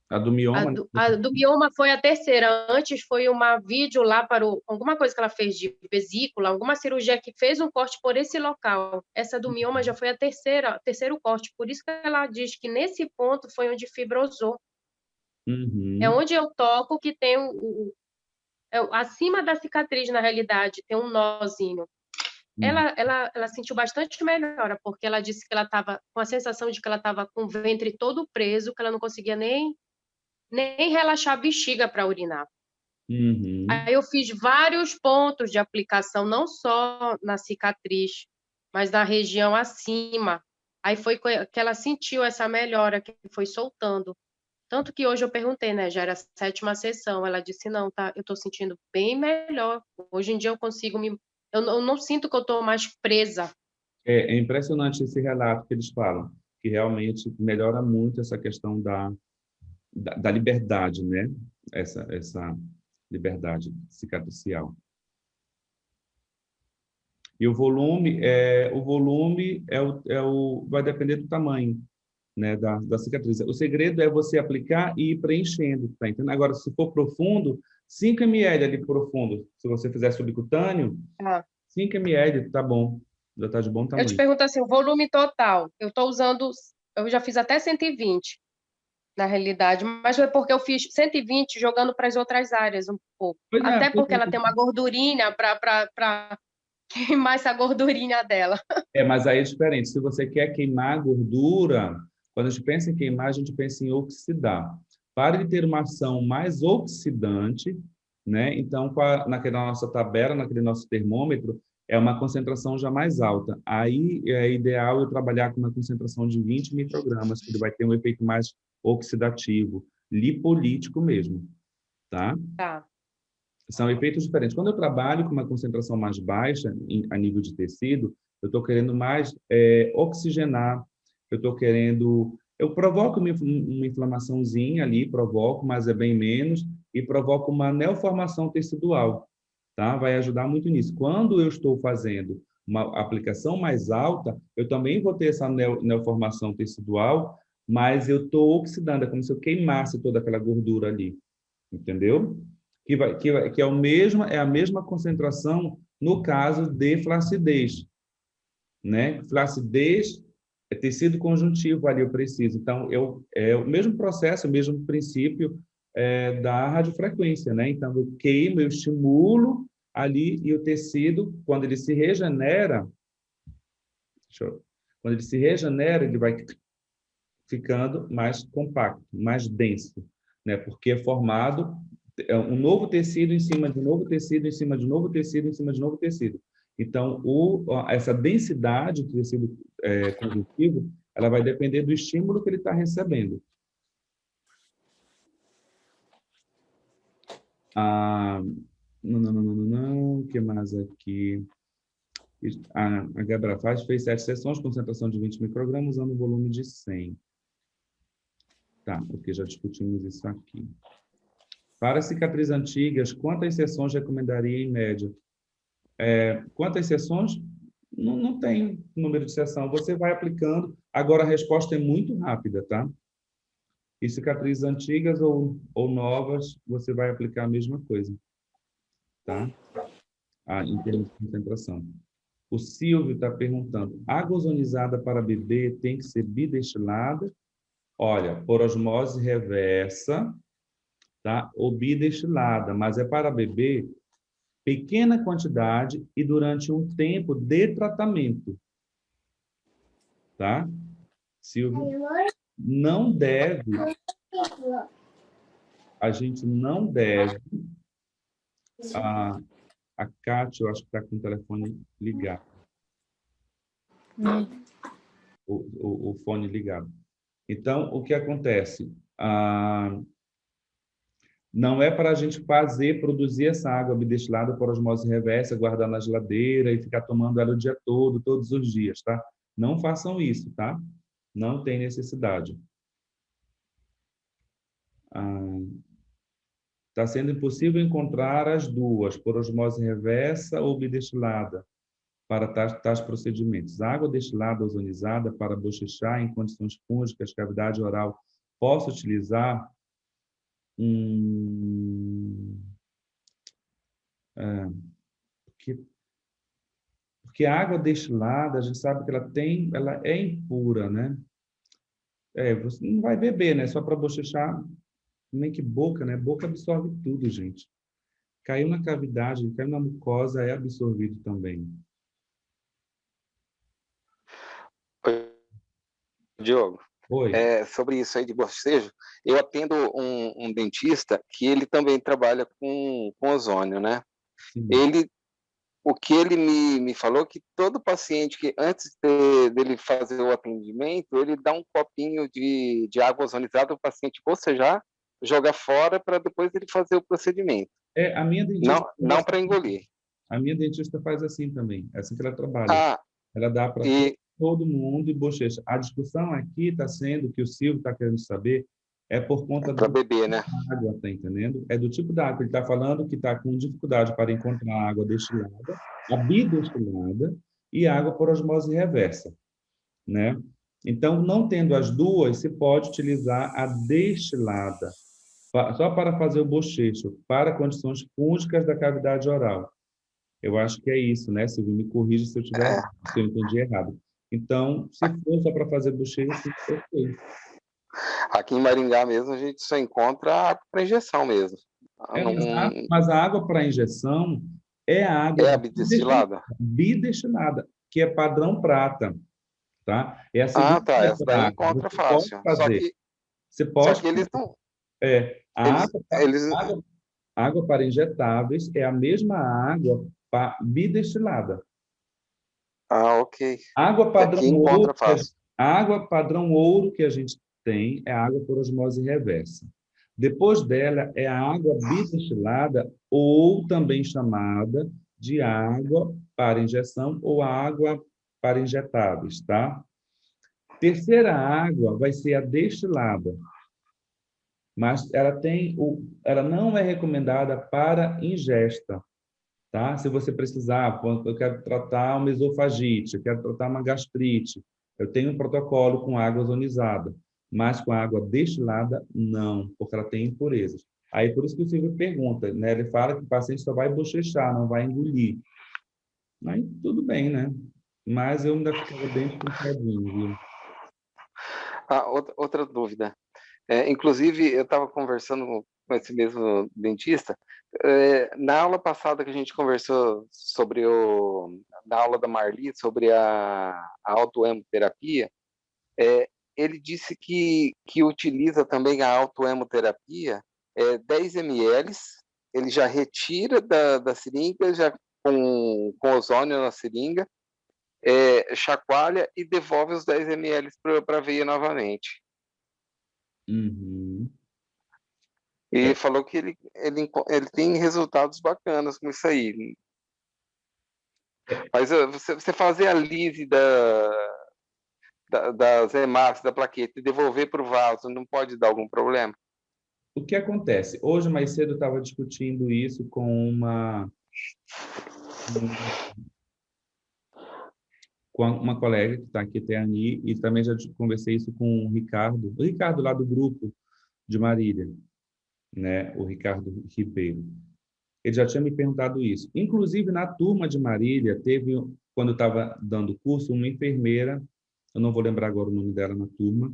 A do mioma? A do mioma foi a terceira. Antes foi uma vídeo lá para alguma coisa que ela fez de vesícula, alguma cirurgia que fez um corte por esse local. Essa do mioma já foi a terceiro corte. Por isso que ela diz que nesse ponto foi onde fibrosou. Uhum. É onde eu toco que tem acima da cicatriz, na realidade, tem um nozinho. Ela sentiu bastante melhora, porque ela disse que ela estava com a sensação de que ela estava com o ventre todo preso, que ela não conseguia nem relaxar a bexiga para urinar. Uhum. Aí eu fiz vários pontos de aplicação, não só na cicatriz, mas na região acima. Aí foi que ela sentiu essa melhora, que foi soltando. Tanto que hoje eu perguntei, né? Já era a 7ª sessão. Ela disse, não, tá, eu tô sentindo bem melhor. Hoje em dia eu consigo eu não sinto que eu tô mais presa. É impressionante esse relato que eles falam, que realmente melhora muito essa questão da liberdade, né? Essa liberdade cicatricial. E o volume vai depender do tamanho, né, da cicatriz. O segredo é você aplicar e ir preenchendo, tá entendendo? Agora, se for profundo, 5 ml ali profundo. Se você fizer subcutâneo, 5 ml, tá bom. Já tá de bom tamanho. Eu te pergunto assim, o volume total. Eu já fiz até 120, na realidade, mas é porque eu fiz 120 jogando para as outras áreas um pouco. Até porque ela tem uma gordurinha para queimar essa gordurinha dela. Mas aí é diferente. Se você quer queimar a gordura, quando a gente pensa em queimar, a gente pensa em oxidar. Para ele ter uma ação mais oxidante, né? Então, naquela nossa tabela, naquele nosso termômetro, é uma concentração já mais alta. Aí é ideal eu trabalhar com uma concentração de 20 microgramas, que ele vai ter um efeito mais oxidativo, lipolítico mesmo, tá? Tá. São efeitos diferentes. Quando eu trabalho com uma concentração mais baixa a nível de tecido, eu estou querendo mais oxigenar, eu provoco uma inflamaçãozinha ali, mas é bem menos, e provoco uma neoformação tecidual, tá? Vai ajudar muito nisso. Quando eu estou fazendo uma aplicação mais alta, eu também vou ter essa neoformação tecidual, mas eu estou oxidando, é como se eu queimasse toda aquela gordura ali, entendeu? Que é a mesma concentração no caso de flacidez, né? Flacidez é tecido conjuntivo ali, eu preciso. Então, é o mesmo processo, o mesmo princípio da radiofrequência, né? Então, eu queimo, eu estimulo ali e o tecido, quando ele se regenera, ele vai ficando mais compacto, mais denso, né? Porque é formado um novo tecido em cima de um novo tecido, em cima de um novo tecido, em cima de um novo tecido. Então, essa densidade do tecido conjuntivo, ela vai depender do estímulo que ele está recebendo. O que mais aqui? A Gabriela fez 7 sessões, concentração de 20 microgramas, usando um volume de 100. Tá, porque já discutimos isso aqui. Para cicatrizes antigas, quantas sessões recomendaria em média? Quantas sessões? Não tem número de sessão. Você vai aplicando. Agora, a resposta é muito rápida, tá? E cicatrizes antigas ou novas, você vai aplicar a mesma coisa. tá? Em termos de concentração. O Silvio está perguntando, água ozonizada para beber tem que ser bidestilada? Olha, por osmose reversa, tá? Ou bidestilada, mas é para beber pequena quantidade e durante um tempo de tratamento, tá? Silvio, não deve, a gente não deve, a Kátia, eu acho que está com o telefone ligado, o fone ligado. Então, o que acontece? Não é para a gente produzir essa água bidestilada por osmose reversa, guardar na geladeira e ficar tomando ela o dia todo, todos os dias, tá? Não façam isso, tá? Não tem necessidade. Está sendo impossível encontrar as duas, por osmose reversa ou bidestilada, para tais procedimentos. Água destilada ozonizada para bochechar em condições fúngicas, cavidade oral, posso utilizar? Porque a água destilada, a gente sabe que ela é impura, né? Você não vai beber, né? Só para bochechar, nem que boca, né? Boca absorve tudo, gente. Caiu na cavidade, caiu na mucosa, é absorvido também. Diogo, Oi. sobre isso aí de bocejo, eu atendo um dentista que ele também trabalha com ozônio, né? Sim. O que ele me falou que todo paciente que antes dele fazer o atendimento, ele dá um copinho de água ozonizada para o paciente bocejar, joga fora para depois ele fazer o procedimento. A minha dentista não para engolir. A minha dentista faz assim também, é assim que ela trabalha. Ela dá para todo mundo e bochecha. A discussão aqui está sendo, que o Silvio está querendo saber, é por conta para beber, né? Da água, tá entendendo? É do tipo da água. Ele está falando que está com dificuldade para encontrar água destilada, a bidestilada e água por osmose reversa, né? Então, não tendo as duas, se pode utilizar a destilada, só para fazer o bochecho, para condições fúngicas da cavidade oral. Eu acho que é isso, né, Silvio? Me corrija se eu entendi errado. Então, se for só para fazer bochecho, ok. Aqui em Maringá mesmo, a gente só encontra água para injeção mesmo. Mas a água para injeção é a água a bidestilada, que é padrão prata, tá? É a segunda essa daí encontra fácil. Só que eles não... água para injetáveis é a mesma água bidestilada. Ok. Água padrão ouro que a gente tem é a água por osmose reversa. Depois dela é a água bidestilada, ou também chamada de água para injeção ou água para injetáveis, tá? Terceira água vai ser a destilada, mas ela não é recomendada para ingesta, tá? Se você precisar, eu quero tratar uma esofagite, eu quero tratar uma gastrite, eu tenho um protocolo com água ozonizada, mas com água destilada, não, porque ela tem impurezas. Aí, por isso que o Silvio pergunta, né? Ele fala que o paciente só vai bochechar, não vai engolir. Aí, tudo bem, né? Mas eu ainda ficava bem desconfiadinho, viu? Outra dúvida. Inclusive, eu estava conversando com esse mesmo dentista, na aula passada que a gente conversou sobre na aula da Marli, sobre a autoemoterapia, ele disse que utiliza também a autoemoterapia, 10 ml, ele já retira da seringa, já com ozônio na seringa, chacoalha e devolve os 10 ml para a veia novamente. Uhum. E falou que ele tem resultados bacanas com isso aí. Mas você fazer a lise das hemácias, da plaqueta, e devolver para o vaso, não pode dar algum problema? O que acontece? Hoje, mais cedo, eu estava discutindo isso com uma colega que está aqui, Teani, e também já conversei isso com o Ricardo lá do grupo de Marília, né? O Ricardo Ribeiro. ele já tinha me perguntado isso. Inclusive, na turma de Marília, teve, quando eu estava dando curso, uma enfermeira, eu não vou lembrar agora o nome dela na turma,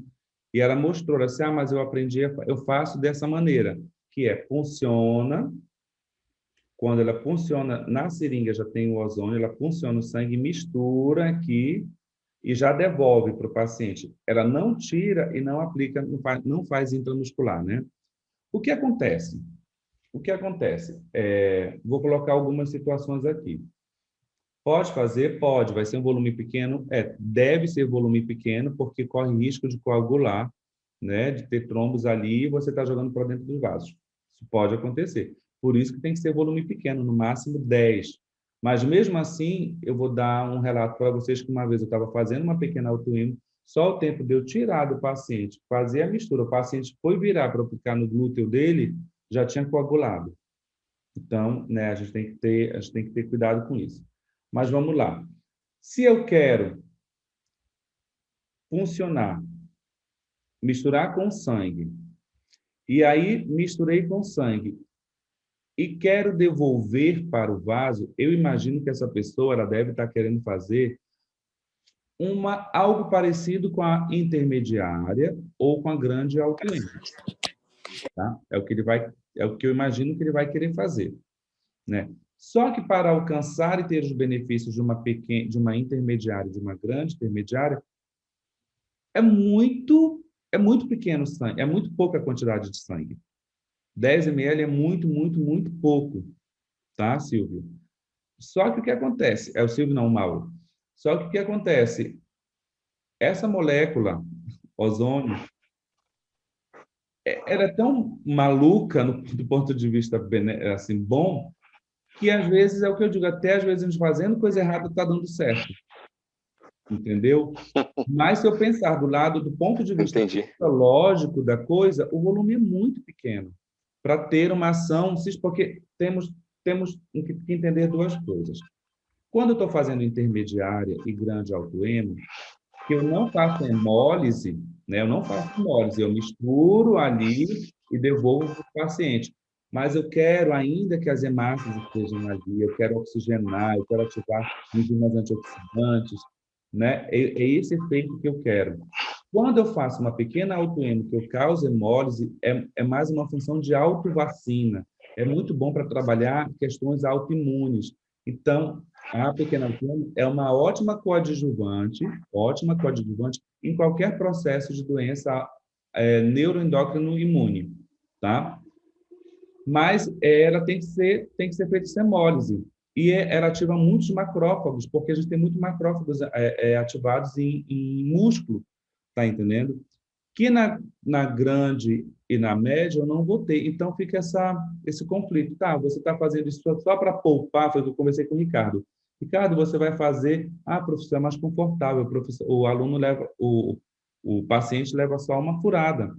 e ela mostrou assim, mas eu aprendi, eu faço dessa maneira, que é, funciona, quando ela funciona, na seringa já tem o ozônio, ela funciona o sangue, mistura aqui e já devolve para o paciente. Ela não tira e não aplica, não faz intramuscular, né? O que acontece? O que acontece? Vou colocar algumas situações aqui. Pode fazer? Pode. Vai ser um volume pequeno? Deve ser volume pequeno, porque corre risco de coagular, né? De ter trombos ali e você está jogando para dentro dos vasos. Isso pode acontecer. Por isso que tem que ser volume pequeno, no máximo 10. Mas, mesmo assim, eu vou dar um relato para vocês que uma vez eu estava fazendo uma pequena autoímune, só o tempo de eu tirar do paciente, fazer a mistura, o paciente foi virar para aplicar no glúteo dele, já tinha coagulado. Então, né, a gente tem que ter cuidado com isso. Mas vamos lá. Se eu quero funcionar, misturar com sangue, e aí misturei com sangue, e quero devolver para o vaso, eu imagino que essa pessoa ela deve estar querendo fazer algo parecido com a intermediária ou com a grande autoímune. Tá? É o que eu imagino que ele vai querer fazer, né? Só que para alcançar e ter os benefícios de uma intermediária, de uma grande intermediária, é muito pequeno o sangue, é muito pouca a quantidade de sangue. 10 ml é muito, muito, muito pouco, tá, Silvio? Só que o que acontece? É o Silvio, não, o Mauro. Só que o que acontece? Essa molécula, ozônio, ela é tão maluca do ponto de vista assim, bom, que às vezes é o que eu digo, até às vezes a gente fazendo coisa errada está dando certo. Entendeu? Mas se eu pensar do ponto de vista lógico da coisa, o volume é muito pequeno para ter uma ação, porque temos que entender duas coisas. Quando eu estou fazendo intermediária e grande autoeno, que eu não faço hemólise, né? Eu não faço hemólise, eu misturo ali e devolvo para o paciente. Mas eu quero ainda que as hemácias estejam ali, eu quero oxigenar, eu quero ativar enzimas antioxidantes, né? É esse efeito que eu quero. Quando eu faço uma pequena autoeno que eu causo hemólise, é mais uma função de autovacina. É muito bom para trabalhar questões autoimunes. Então, a pequena autoeno é uma ótima coadjuvante em qualquer processo de doença neuroendócrino imune, tá? Mas ela tem que ser feita sem hemólise. E ela ativa muitos macrófagos, porque a gente tem muitos macrófagos ativados em músculo, tá entendendo? Que na grande e na média eu não vou ter. Então, fica esse conflito. Tá, você está fazendo isso só para poupar, foi o que eu conversei com o Ricardo. Ricardo, você vai fazer, professor, é mais confortável. O aluno leva, o paciente leva só uma furada.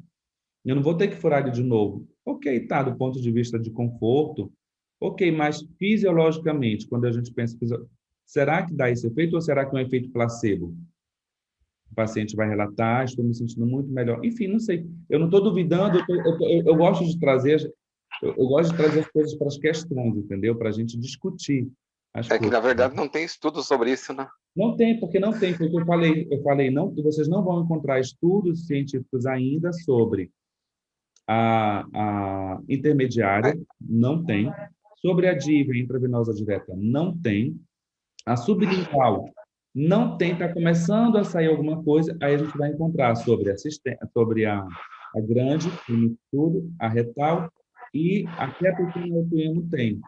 Eu não vou ter que furar ele de novo. Ok, tá, do ponto de vista de conforto, ok, mas fisiologicamente, quando a gente pensa, será que dá esse efeito ou será que é um efeito placebo? O paciente vai relatar, estou me sentindo muito melhor. Enfim, não sei. Eu não estou duvidando, eu gosto de trazer, eu gosto de trazer as coisas para as questões, entendeu? Para a gente discutir as coisas. Que, na verdade, não tem estudo sobre isso, né? Não tem, porque não tem. Porque eu falei não, vocês não vão encontrar estudos científicos ainda sobre a intermediária, não tem. Sobre a DIV, a intravenosa direta, não tem. A sublingual, não tem, está começando a sair alguma coisa, aí a gente vai encontrar sobre a grande, tudo, a retal, e até a pequena autoemo tem.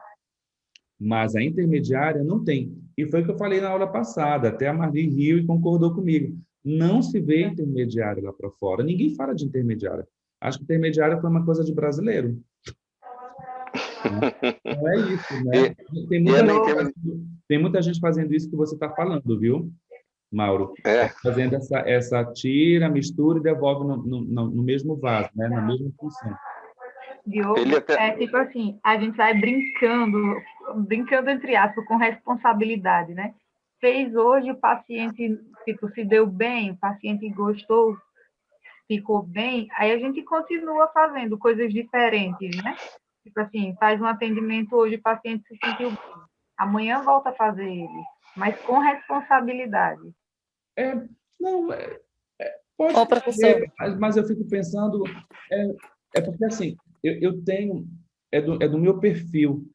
Mas a intermediária não tem. E foi o que eu falei na aula passada, até a Marli riu e concordou comigo. Não se vê intermediária lá para fora. Ninguém fala de intermediária. Acho que intermediária foi uma coisa de brasileiro. Não é isso, né? Tem muita gente fazendo isso que você está falando, viu, Mauro? Fazendo essa tira, mistura e devolve no mesmo vaso, né? Na mesma função. Diogo, tipo assim, a gente vai brincando entre aspas, com responsabilidade, né? Fez hoje, o paciente tipo, se deu bem, o paciente gostou, ficou bem, aí a gente continua fazendo coisas diferentes, né? Tipo assim, faz um atendimento hoje, o paciente se sentiu bem. Amanhã volta a fazer ele, mas com responsabilidade. Não, pode Ô, professor. ser, mas eu fico pensando, porque assim, eu tenho, é do meu perfil,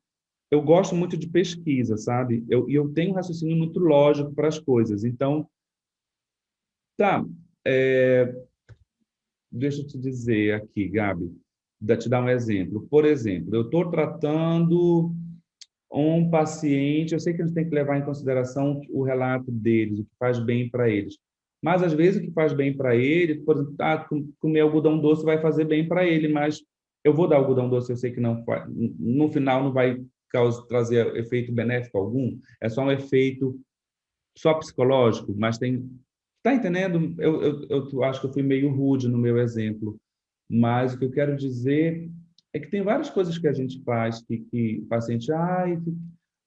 eu gosto muito de pesquisa, sabe? E eu tenho um raciocínio muito lógico para as coisas. Então, tá, deixa eu te dizer aqui, Gabi, te dar um exemplo. Por exemplo, eu estou tratando um paciente, eu sei que a gente tem que levar em consideração o relato deles, o que faz bem para eles. Mas, às vezes, o que faz bem para ele, por exemplo, comer algodão doce vai fazer bem para ele, mas eu vou dar algodão doce, eu sei que não no final não vai trazer efeito benéfico algum, é só um efeito só psicológico, mas tem... Está entendendo? Eu acho que eu fui meio rude no meu exemplo, mas o que eu quero dizer é que tem várias coisas que a gente faz que o paciente,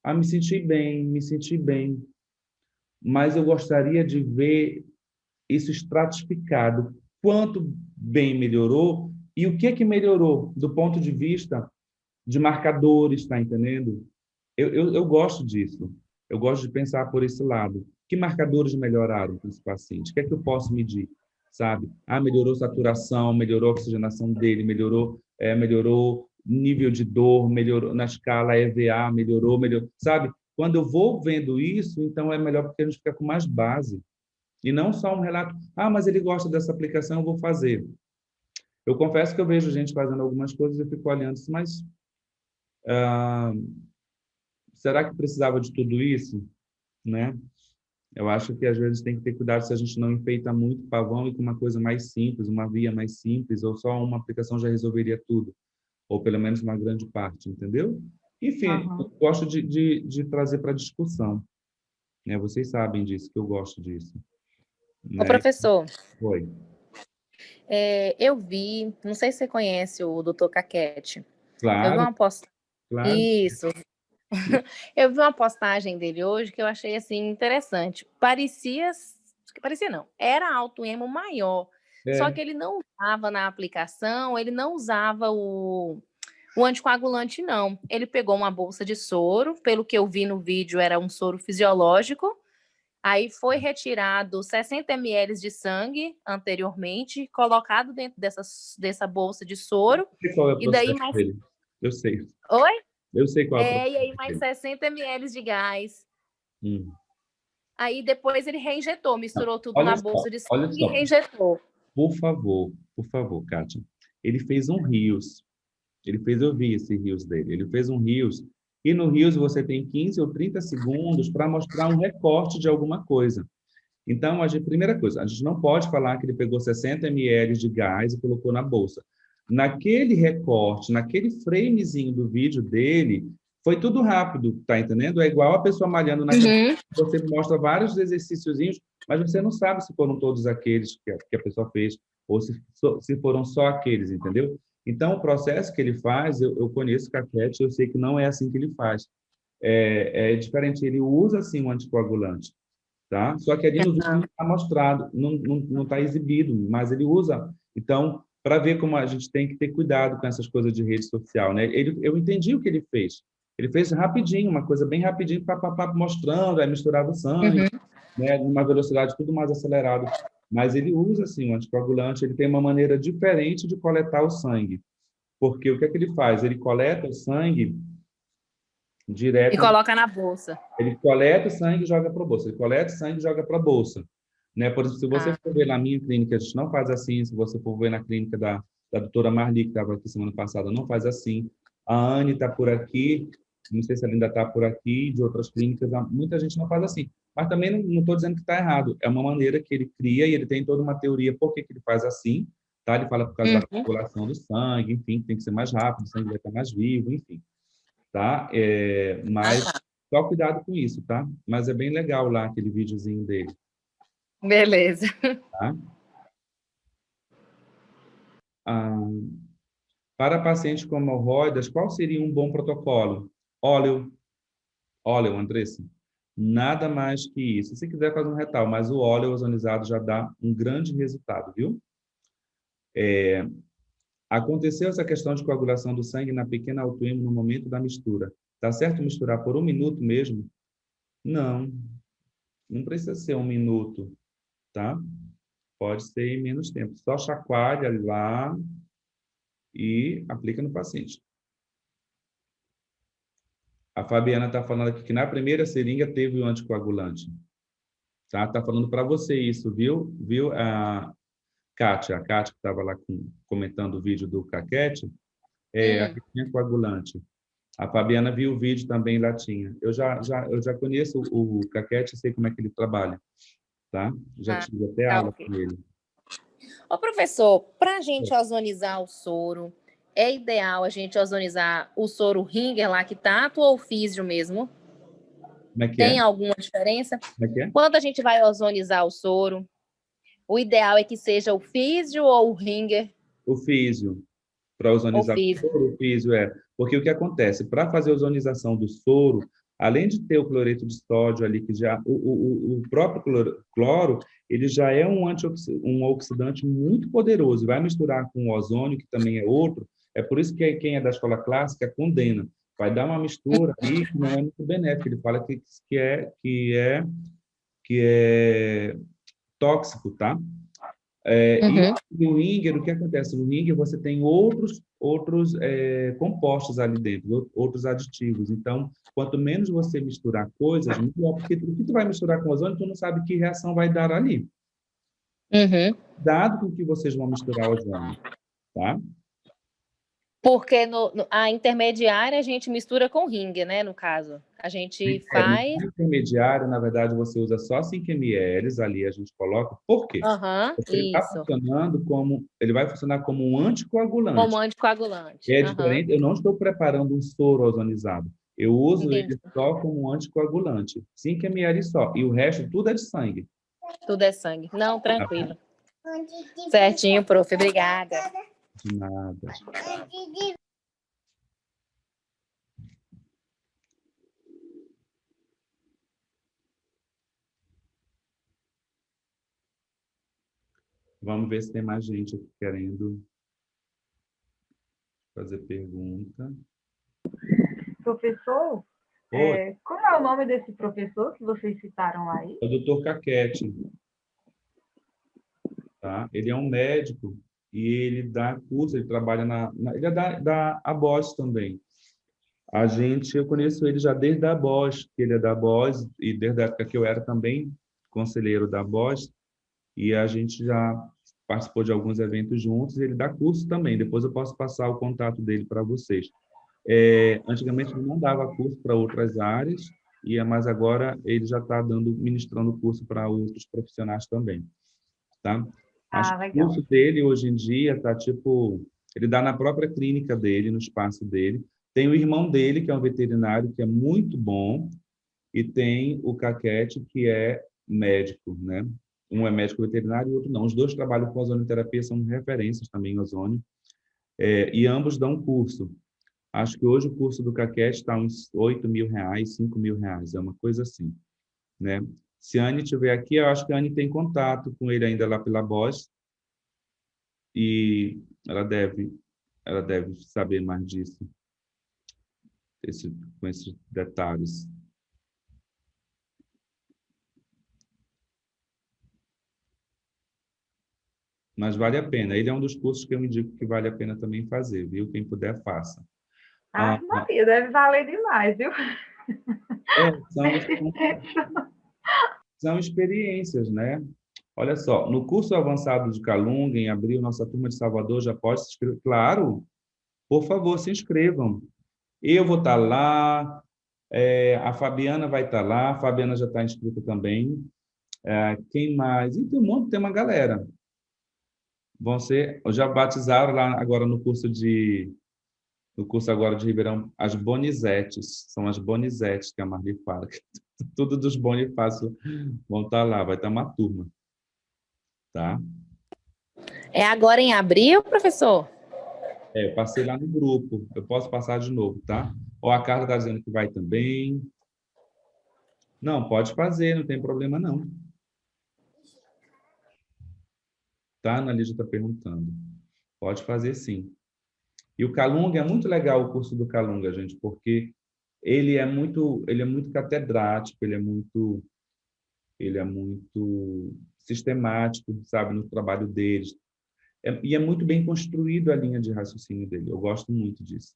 me senti bem, mas eu gostaria de ver isso estratificado, quanto bem melhorou e o que melhorou do ponto de vista de marcadores, está entendendo? Eu gosto disso, eu gosto de pensar por esse lado. Que marcadores melhoraram para esse paciente? O que é que eu posso medir? Sabe? Melhorou saturação, melhorou a oxigenação dele, melhorou nível de dor, melhorou na escala EVA, melhorou, sabe? Quando eu vou vendo isso, então é melhor porque a gente fica com mais base. E não só um relato, mas ele gosta dessa aplicação, eu vou fazer. Eu confesso que eu vejo gente fazendo algumas coisas e eu fico olhando, mas será que precisava de tudo isso? Né? Eu acho que às vezes tem que ter cuidado se a gente não enfeita muito o pavão e com uma coisa mais simples, uma via mais simples, ou só uma aplicação já resolveria tudo, ou pelo menos uma grande parte, entendeu? Enfim, eu gosto de trazer para discussão. Né? Vocês sabem disso, que eu gosto disso. Ô, professor. Oi. Eu vi, não sei se você conhece o Dr. Caquete. Claro. Eu vi uma postagem. Claro. Isso. Eu vi uma postagem dele hoje que eu achei assim interessante. Parecia não, era autoemo maior. Só que ele não usava na aplicação, ele não usava o anticoagulante, não. Ele pegou uma bolsa de soro, pelo que eu vi no vídeo, era um soro fisiológico. Aí foi retirado 60 ml de sangue anteriormente, colocado dentro dessa bolsa de soro. Qual é o e daí mais dele? Eu sei. Oi? Eu sei qual é. E aí mais 60 ml de gás. Hum. Aí depois ele reinjetou, misturou tudo na bolsa de sangue e reinjetou. Por favor, Kátia. Ele fez um Rios. Eu vi esse Rios dele. Ele fez um Rios. E no Rios você tem 15 ou 30 segundos para mostrar um recorte de alguma coisa. Então, primeira coisa, a gente não pode falar que ele pegou 60 ml de gás e colocou na bolsa. Naquele recorte, naquele framezinho do vídeo dele, foi tudo rápido, tá entendendo? É igual a pessoa malhando você mostra vários exercíciozinhos, mas você não sabe se foram todos aqueles que a pessoa fez ou se foram só aqueles, entendeu? Então, o processo que ele faz, eu conheço o Caquete, eu sei que não é assim que ele faz. É diferente, ele usa, sim, um anticoagulante, tá? Só que ali no vídeo não está mostrado, não está exibido, mas ele usa. Então, para ver como a gente tem que ter cuidado com essas coisas de rede social, né? Eu entendi o que ele fez. Ele fez rapidinho, uma coisa bem rapidinho, mostrando, aí misturava o sangue, né? Numa velocidade tudo mais acelerada. Mas ele usa, assim, o anticoagulante, ele tem uma maneira diferente de coletar o sangue. Porque o que é que ele faz? Ele coleta o sangue direto... E coloca na bolsa. Ele coleta o sangue e joga para a bolsa. Ele coleta o sangue e joga para a bolsa. Né? Por exemplo, se você for ver na minha clínica, a gente não faz assim. Se você for ver na clínica da doutora Marli, que estava aqui semana passada, não faz assim. A Anne está por aqui, não sei se ela ainda está por aqui, de outras clínicas, muita gente não faz assim. Mas também não estou dizendo que está errado. É uma maneira que ele cria e ele tem toda uma teoria por que ele faz assim. Tá? Ele fala por causa da circulação do sangue, enfim, tem que ser mais rápido, o sangue vai estar mais vivo, enfim. Tá? Mas só cuidado com isso, tá? Mas é bem legal lá aquele videozinho dele. Beleza. Tá? Para pacientes com hemorroidas, qual seria um bom protocolo? Óleo, Andressa. Nada mais que isso. Se quiser fazer um retal, mas o óleo ozonizado já dá um grande resultado, viu? Aconteceu essa questão de coagulação do sangue na pequena autoímune no momento da mistura. Tá certo misturar por 1 minuto mesmo? Não, não precisa ser 1 minuto, tá? Pode ser em menos tempo. Só chacoalha lá e aplica no paciente. A Fabiana está falando aqui que na primeira seringa teve o anticoagulante. Tá falando para você isso, viu? Viu a Kátia que estava lá comentando o vídeo do Caquete, a que tinha coagulante. A Fabiana viu o vídeo também lá tinha. Eu já conheço o Caquete, sei como é que ele trabalha, tá? Já tive até aula com ele. Ô, professor, para a gente ozonizar o soro, é ideal a gente ozonizar o soro Ringer lactato ou o físio mesmo? Como é que Tem é? alguma diferença? Como é que é? Quando a gente vai ozonizar o soro, o ideal é que seja o físio ou o Ringer? O físio. Para ozonizar o soro, o físio Porque o que acontece? Para fazer a ozonização do soro, além de ter o cloreto de sódio ali, que já o próprio cloro, ele já é um oxidante muito poderoso. Vai misturar com o ozônio, que também é outro. É por isso que quem é da escola clássica condena. Vai dar uma mistura aí que não é muito benéfica. Ele fala que é tóxico, tá? E no Ringer, o que acontece? No Ringer, você tem outros compostos ali dentro, outros aditivos. Então, quanto menos você misturar coisas, melhor, porque o que tu vai misturar com ozônio, tu não sabe que reação vai dar ali. Dado com que vocês vão misturar ozônio, tá? Porque a intermediária a gente mistura com Ringer, né, no caso. A gente faz... No intermediário, na verdade, você usa só 5 ml, ali a gente coloca. Por quê? Porque ele está funcionando ele vai funcionar como um anticoagulante. Como anticoagulante. É diferente, eu não estou preparando um soro ozonizado. Eu uso ele só como um anticoagulante. 5 ml só. E o resto, tudo é de sangue. Tudo é sangue. Não, tranquilo. Certinho, prof. Obrigada. De nada. Vamos ver se tem mais gente aqui querendo fazer pergunta. Professor, como é o nome desse professor que vocês citaram aí? É o Dr. Caquete. Tá? Ele é um médico e ele dá curso, ele trabalha ele é da ABOS também. Eu conheço ele já desde a ABOS, que ele é da ABOS, e desde a época que eu era também conselheiro da ABOS, e a gente já participou de alguns eventos juntos, e ele dá curso também. Depois eu posso passar o contato dele para vocês. Antigamente ele não dava curso para outras áreas, mas agora ele já está ministrando curso para outros profissionais também. Tá? O curso dele, hoje em dia, está ele dá na própria clínica dele, no espaço dele. Tem o irmão dele, que é um veterinário, que é muito bom, e tem o Caquete, que é médico, né? Um é médico veterinário e o outro não. Os dois trabalham com ozonioterapia, são referências também em ozônio, e ambos dão curso. Acho que hoje o curso do Caquete está uns R$8.000, R$5.000, é uma coisa assim, né? Se a Anne estiver aqui, eu acho que a Anne tem contato com ele ainda lá pela Bosch, e ela deve saber mais disso, com esses detalhes. Mas vale a pena. Ele é um dos cursos que eu indico que vale a pena também fazer, viu? Quem puder, faça. Maria, deve valer demais, viu? São experiências, né? Olha só, no curso avançado de Calunga, em abril, nossa turma de Salvador já pode se inscrever. Claro, por favor, se inscrevam. Eu vou estar lá, a Fabiana vai estar lá, a Fabiana já está inscrita também. Quem mais? E tem uma galera. Já batizaram lá agora no curso agora de Ribeirão, as Bonizetes. São as Bonizetes que a Marli fala. Tudo dos Bonifácios vão estar lá, vai estar uma turma. Tá? É agora em abril, professor? Eu passei lá no grupo. Eu posso passar de novo, tá? Ou a Carla está dizendo que vai também. Não, pode fazer, não tem problema não. Tá? A Ana Lígia está perguntando. Pode fazer sim. E o Calunga é muito legal, o curso do Calunga, gente, porque ele é muito catedrático, ele é muito sistemático, sabe, no trabalho deles. E é muito bem construído a linha de raciocínio dele. Eu gosto muito disso.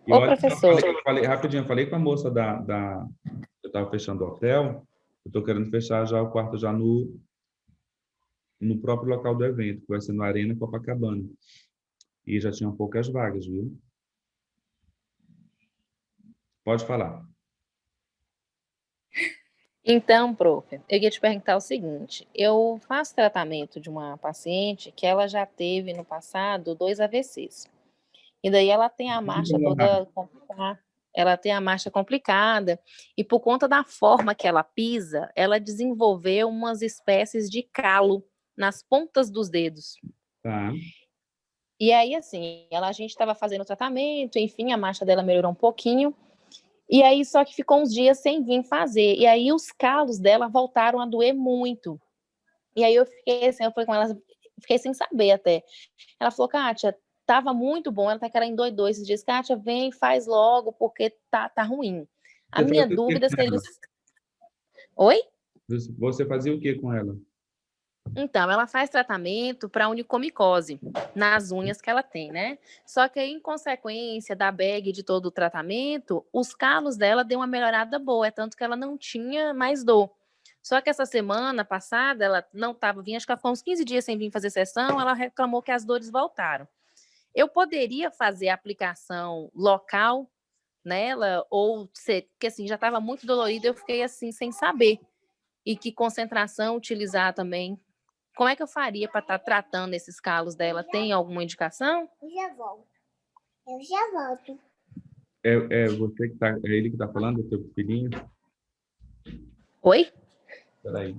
E Ô, olha, professor. rapidinho, eu falei com a moça eu estava fechando o hotel, eu estou querendo fechar já o quarto já no próprio local do evento, que vai ser no Arena Copacabana. E já tinham poucas vagas, viu? Pode falar. Então, prof, eu ia te perguntar o seguinte: eu faço tratamento de uma paciente que ela já teve no passado 2 AVCs. E daí ela tem a marcha toda complicada. Ela tem a marcha complicada e por conta da forma que ela pisa, ela desenvolveu umas espécies de calo nas pontas dos dedos. Tá. E aí, assim, a gente estava fazendo tratamento, enfim, a marcha dela melhorou um pouquinho. E aí, só que ficou uns dias sem vir fazer. E aí, os calos dela voltaram a doer muito. E aí, eu fiquei assim, eu falei com ela, fiquei sem saber até. Ela falou, Kátia, tava muito bom, ela tá querendo endoidou esses dias. Kátia, vem, faz logo, porque tá ruim. A minha dúvida é se eles... Oi? Você fazia o que com ela? Então, ela faz tratamento para onicomicose nas unhas que ela tem, né? Só que aí, em consequência da bag de todo o tratamento, os calos dela deu uma melhorada boa, é tanto que ela não tinha mais dor. Só que essa semana passada, ela não estava vindo, acho que ela ficou uns 15 dias sem vir fazer sessão, ela reclamou que as dores voltaram. Eu poderia fazer a aplicação local nela, ou porque assim, já estava muito dolorida, eu fiquei assim, sem saber. E que concentração utilizar também. Como é que eu faria para estar tratando esses calos dela? Tem alguma indicação? Eu já volto. Eu já volto. Você que tá, é ele que está falando, o seu filhinho? Oi? Espera aí.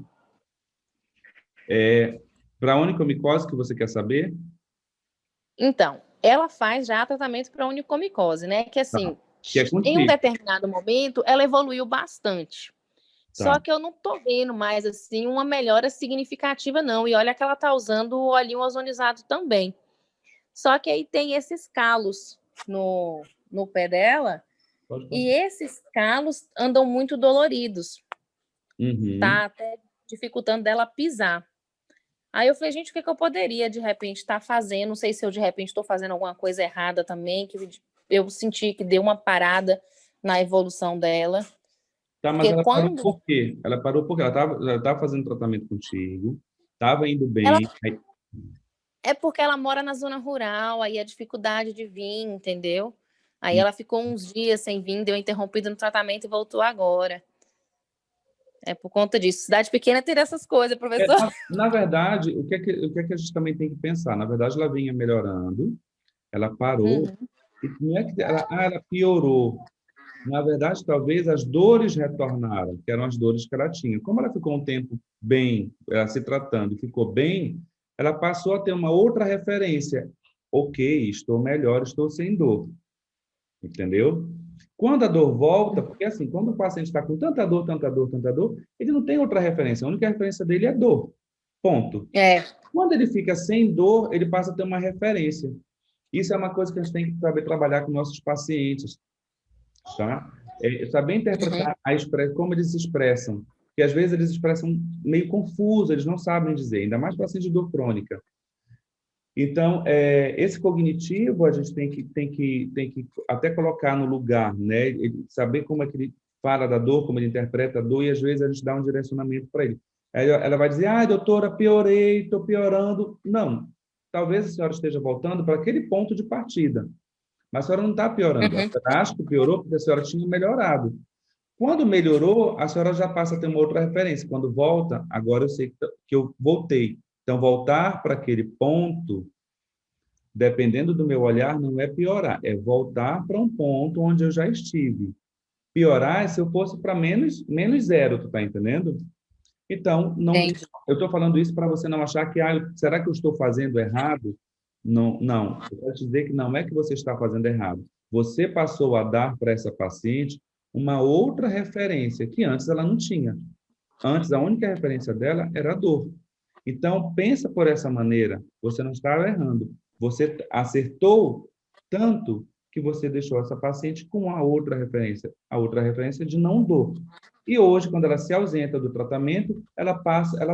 Para a onicomicose que você quer saber? Então, ela faz já tratamento para onicomicose, né? Que assim, que é em um determinado momento, ela evoluiu bastante. Só que eu não tô vendo mais, assim, uma melhora significativa, não. E olha que ela tá usando o olhinho ozonizado também. Só que aí tem esses calos no pé dela, e esses calos andam muito doloridos. Tá até dificultando dela pisar. Aí eu falei, gente, o que eu poderia, de repente, estar fazendo? Não sei se eu, de repente, estou fazendo alguma coisa errada também, que eu senti que deu uma parada na evolução dela. Tá, mas ela parou por quê? Ela parou porque ela estava fazendo tratamento contigo, estava indo bem. É porque ela mora na zona rural, aí a dificuldade de vir, entendeu? Aí ela ficou uns dias sem vir, deu interrompida no tratamento e voltou agora. É por conta disso. Cidade pequena tem essas coisas, professor. Na verdade, o que é que a gente também tem que pensar? Na verdade, ela vinha melhorando, ela parou, e não é que ela piorou. Na verdade, talvez as dores retornaram, que eram as dores que ela tinha. Como ela ficou um tempo bem, ela se tratando e ficou bem, ela passou a ter uma outra referência. Ok, estou melhor, estou sem dor. Entendeu? Quando a dor volta, porque assim, quando o paciente está com tanta dor, tanta dor, tanta dor, ele não tem outra referência. A única referência dele é dor. Ponto. Quando ele fica sem dor, ele passa a ter uma referência. Isso é uma coisa que a gente tem que saber trabalhar com nossos pacientes. Tá? Saber interpretar como eles se expressam. Porque às vezes eles expressam meio confuso, eles não sabem dizer, ainda mais paciente de dor crônica. Então, esse cognitivo a gente tem que até colocar no lugar, né? Saber como é que ele fala da dor, como ele interpreta a dor, e às vezes a gente dá um direcionamento para ele. Aí ela vai dizer, doutora, piorei, estou piorando. Não, talvez a senhora esteja voltando para aquele ponto de partida, mas a senhora não está piorando. A senhora acha que piorou porque a senhora tinha melhorado. Quando melhorou, a senhora já passa a ter uma outra referência. Quando volta, agora eu sei que eu voltei. Então, voltar para aquele ponto, dependendo do meu olhar, não é piorar, é voltar para um ponto onde eu já estive. Piorar é se eu fosse para menos zero, tu está entendendo? Então, não, eu estou falando isso para você não achar que, será que eu estou fazendo errado? Não, eu quero te dizer que não é que você está fazendo errado. você passou a dar para essa paciente uma outra referência que antes ela não tinha. Antes, a única referência dela era a dor. Então, pensa por essa maneira, você não estava errando. Você acertou tanto que você deixou essa paciente com a outra referência de não dor. E hoje, quando ela se ausenta do tratamento, ela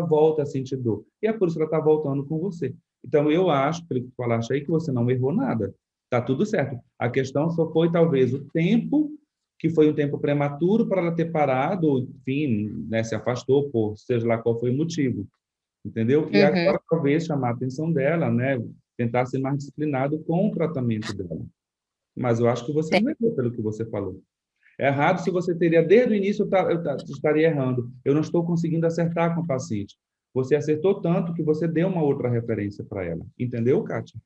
volta a sentir dor. E é por isso que ela está voltando com você. Então, eu acho, pelo que tu falaste aí, que você não errou nada. Está tudo certo. A questão só foi, talvez, o tempo, que foi um tempo prematuro para ela ter parado, enfim, né, se afastou, por seja lá qual foi o motivo. Entendeu? E agora, talvez, chamar a atenção dela, né? Tentar ser mais disciplinado com o tratamento dela. Mas eu acho que você não errou pelo que você falou. É errado se você teria, desde o início, eu estaria errando. Eu não estou conseguindo acertar com a paciente. Você acertou tanto que você deu uma outra referência para ela. Entendeu, Kátia?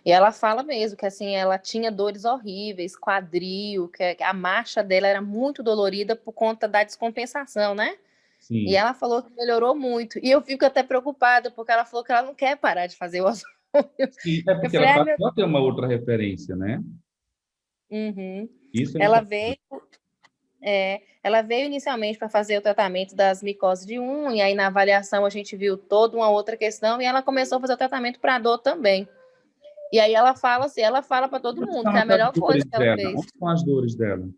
E ela fala mesmo que assim, ela tinha dores horríveis, quadril, que a marcha dela era muito dolorida por conta da descompensação, né? Sim. E ela falou que melhorou muito. E eu fico até preocupada, porque ela falou que ela não quer parar de fazer o ozônio. Sim, é porque ela passou a ter uma outra referência, né? Isso é Ela importante. ela veio inicialmente para fazer o tratamento das micoses de unha, e aí na avaliação a gente viu toda uma outra questão, e ela começou a fazer o tratamento para dor também. E aí ela fala assim, ela fala para todo mundo que é a melhor coisa que ela fez. Onde são as dores dela?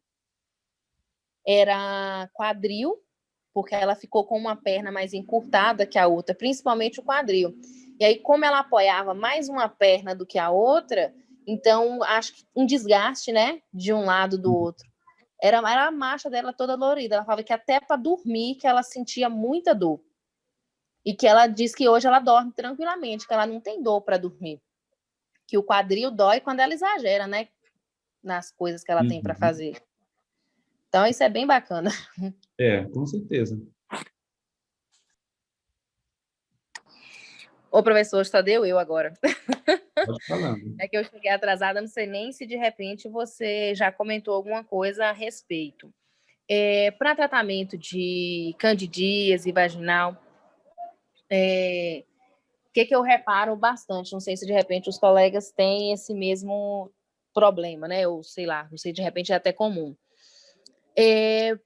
Era quadril, porque ela ficou com uma perna mais encurtada que a outra, principalmente o quadril. E aí, como ela apoiava mais uma perna do que a outra, então acho que um desgaste, né, de um lado do outro. Era a marcha dela toda dolorida. Ela falava que até para dormir que ela sentia muita dor. E que ela diz que hoje ela dorme tranquilamente, que ela não tem dor para dormir. Que o quadril dói quando ela exagera, né, nas coisas que ela tem para fazer. Então, isso é bem bacana. Com certeza. Ô, professor, só deu eu agora. Pode falar. É que eu cheguei atrasada, não sei nem se de repente você já comentou alguma coisa a respeito. Para tratamento de candidíase vaginal, o que eu reparo bastante, não sei se de repente os colegas têm esse mesmo problema, né? Ou sei lá, não sei, de repente é até comum. Eu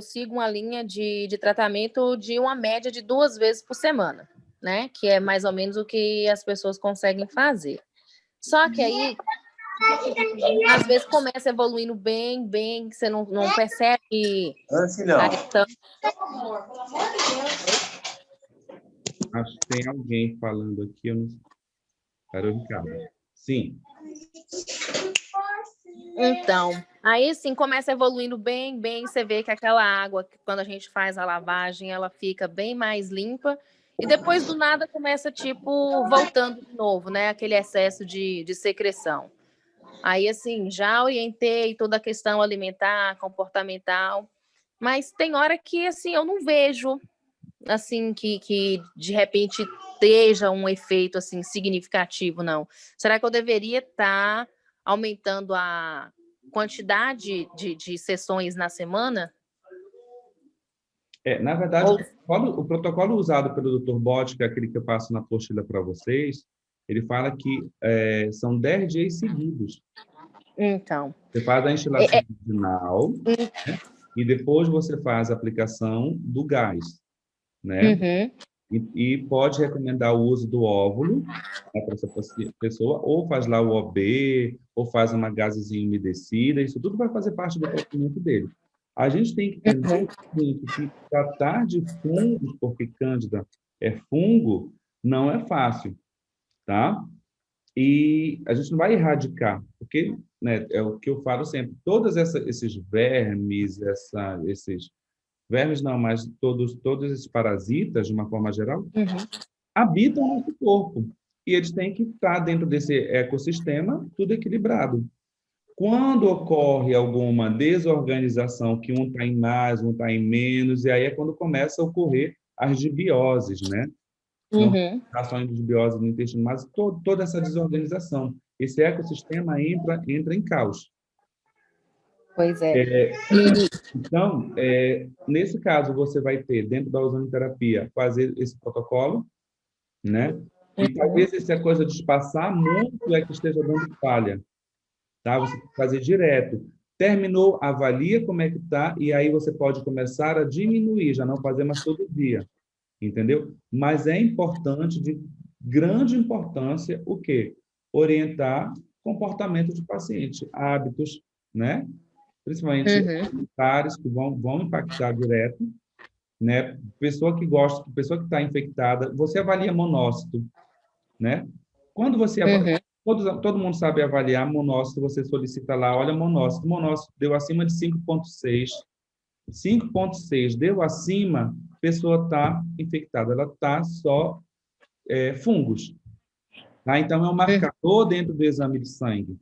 sigo uma linha de tratamento de uma média de 2 vezes por semana, né? Que é mais ou menos o que as pessoas conseguem fazer. Só que aí, às vezes, começa evoluindo bem, que você não percebe. Acho que tem alguém falando aqui, eu não sei. Era o Ricardo. Sim. Então, aí sim, começa evoluindo bem, você vê que aquela água, quando a gente faz a lavagem, ela fica bem mais limpa, e depois do nada começa, tipo, voltando de novo, né, aquele excesso de secreção. Aí, assim, já orientei toda a questão alimentar, comportamental, mas tem hora que, assim, eu não vejo, assim, que de repente esteja um efeito, assim, significativo, não. Será que eu deveria estar aumentando a quantidade de sessões na semana? Na verdade, o protocolo usado pelo Dr. Bott, que é aquele que eu passo na apostila para vocês, ele fala que são 10 dias seguidos. Então. Você faz a instilação vaginal, né? E depois você faz a aplicação do gás, né? E pode recomendar o uso do óvulo, né, para essa pessoa, ou faz lá o OB, ou faz uma gasezinha umedecida, isso tudo vai fazer parte do tratamento dele. A gente tem que entender que tratar de fungos, porque Cândida é fungo, não é fácil, tá? E a gente não vai erradicar, porque, né, é o que eu falo sempre, todos esses vermes, esses vermes não, mas todos esses parasitas, de uma forma geral, habitam o nosso corpo. E eles têm que estar dentro desse ecossistema tudo equilibrado. Quando ocorre alguma desorganização, que um está em mais, um está em menos, e aí é quando começa a ocorrer as disbioses, né? Não está só em disbiose no intestino, mas toda essa desorganização. Esse ecossistema entra em caos. Pois é. Então, nesse caso, você vai ter, dentro da ozonioterapia, fazer esse protocolo, né? E talvez essa coisa de espaçar muito é que esteja dando falha, tá? Você tem que fazer direto. Terminou, avalia como é que está, e aí você pode começar a diminuir, já não fazer mais todo dia, entendeu? Mas é importante, de grande importância, o quê? Orientar comportamento de paciente, hábitos, né? Principalmente alimentares, que vão impactar direto, né? Pessoa que gosta, pessoa que está infectada, você avalia monócito, né? Quando você avalia, todo mundo sabe avaliar monócito, você solicita lá, olha, monócito deu acima de 5,6, 5,6 deu acima, a pessoa está infectada, ela está só fungos, tá? Então, é um marcador dentro do exame de sangue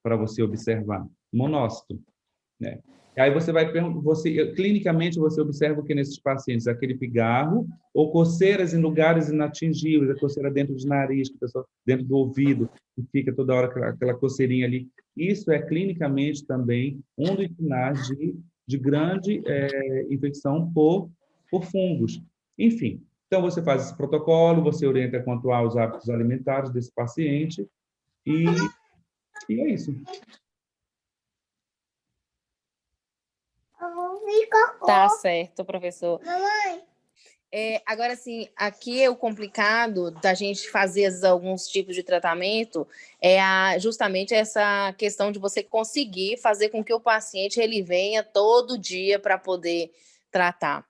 para você observar, monócito, né? Aí você vai clinicamente você observa o que nesses pacientes, aquele pigarro ou coceiras em lugares inatingíveis, a coceira dentro do nariz, que a pessoa, dentro do ouvido, que fica toda hora aquela coceirinha ali. Isso é clinicamente também um dos sinais de grande infecção por fungos. Enfim, então você faz esse protocolo, você orienta quanto aos hábitos alimentares desse paciente e é isso. Tá certo, professor. Mamãe. Agora, assim, aqui o complicado da gente fazer alguns tipos de tratamento justamente essa questão de você conseguir fazer com que o paciente ele venha todo dia para poder tratar.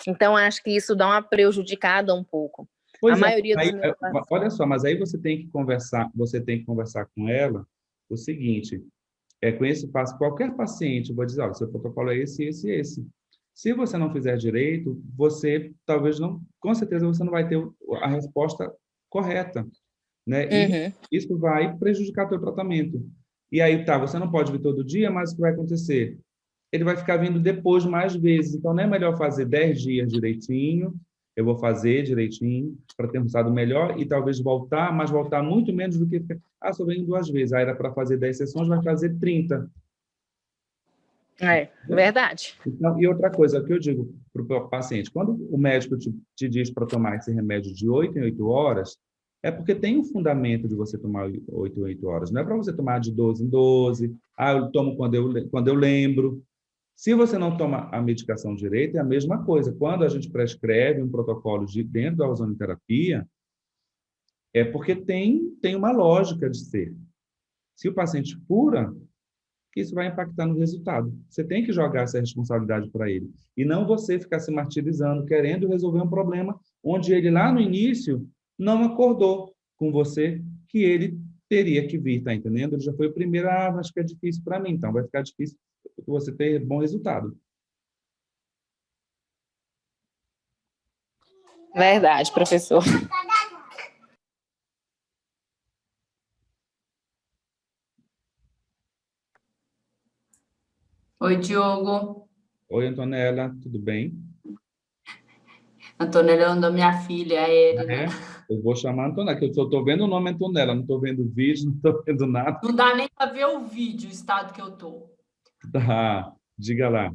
Então, acho que isso dá uma prejudicada um pouco. Pois a maioria dos meus pacientes... Olha só, mas aí você tem que conversar com ela o seguinte, com qualquer paciente, eu vou dizer, olha, seu protocolo é esse, esse e esse. Se você não fizer direito, você talvez não, com certeza você não vai ter a resposta correta, né? E isso vai prejudicar teu tratamento. E aí, você não pode vir todo dia, mas o que vai acontecer? Ele vai ficar vindo depois mais vezes. Então, não é melhor fazer 10 dias direitinho, eu vou fazer direitinho para ter um resultado melhor e talvez voltar, mas voltar muito menos do que... só venho 2 vezes. Aí era para fazer 10 sessões, vai fazer 30. Verdade. Então, e outra coisa, o que eu digo para o paciente, quando o médico te diz para tomar esse remédio de 8 em 8 horas, é porque tem um fundamento de você tomar 8 em 8 horas. Não é para você tomar de 12 em 12. Eu tomo quando eu lembro. Se você não toma a medicação direito, é a mesma coisa. Quando a gente prescreve um protocolo dentro da ozonoterapia, é porque tem uma lógica de ser. Se o paciente fura, isso vai impactar no resultado. Você tem que jogar essa responsabilidade para ele. E não você ficar se martirizando, querendo resolver um problema onde ele, lá no início, não acordou com você que ele teria que vir, tá entendendo? Ele já foi o primeiro, acho que é difícil para mim, então vai ficar difícil você ter bom resultado. Verdade, professor. Oi, Diogo. Oi, Antonella, tudo bem? Antonella é o nome da minha filha, a Erina. Eu vou chamar a Antonella, que eu só estou vendo o nome Antonella, não estou vendo o vídeo, não estou vendo nada. Não dá nem para ver o vídeo, o estado que eu estou. Tá, diga lá.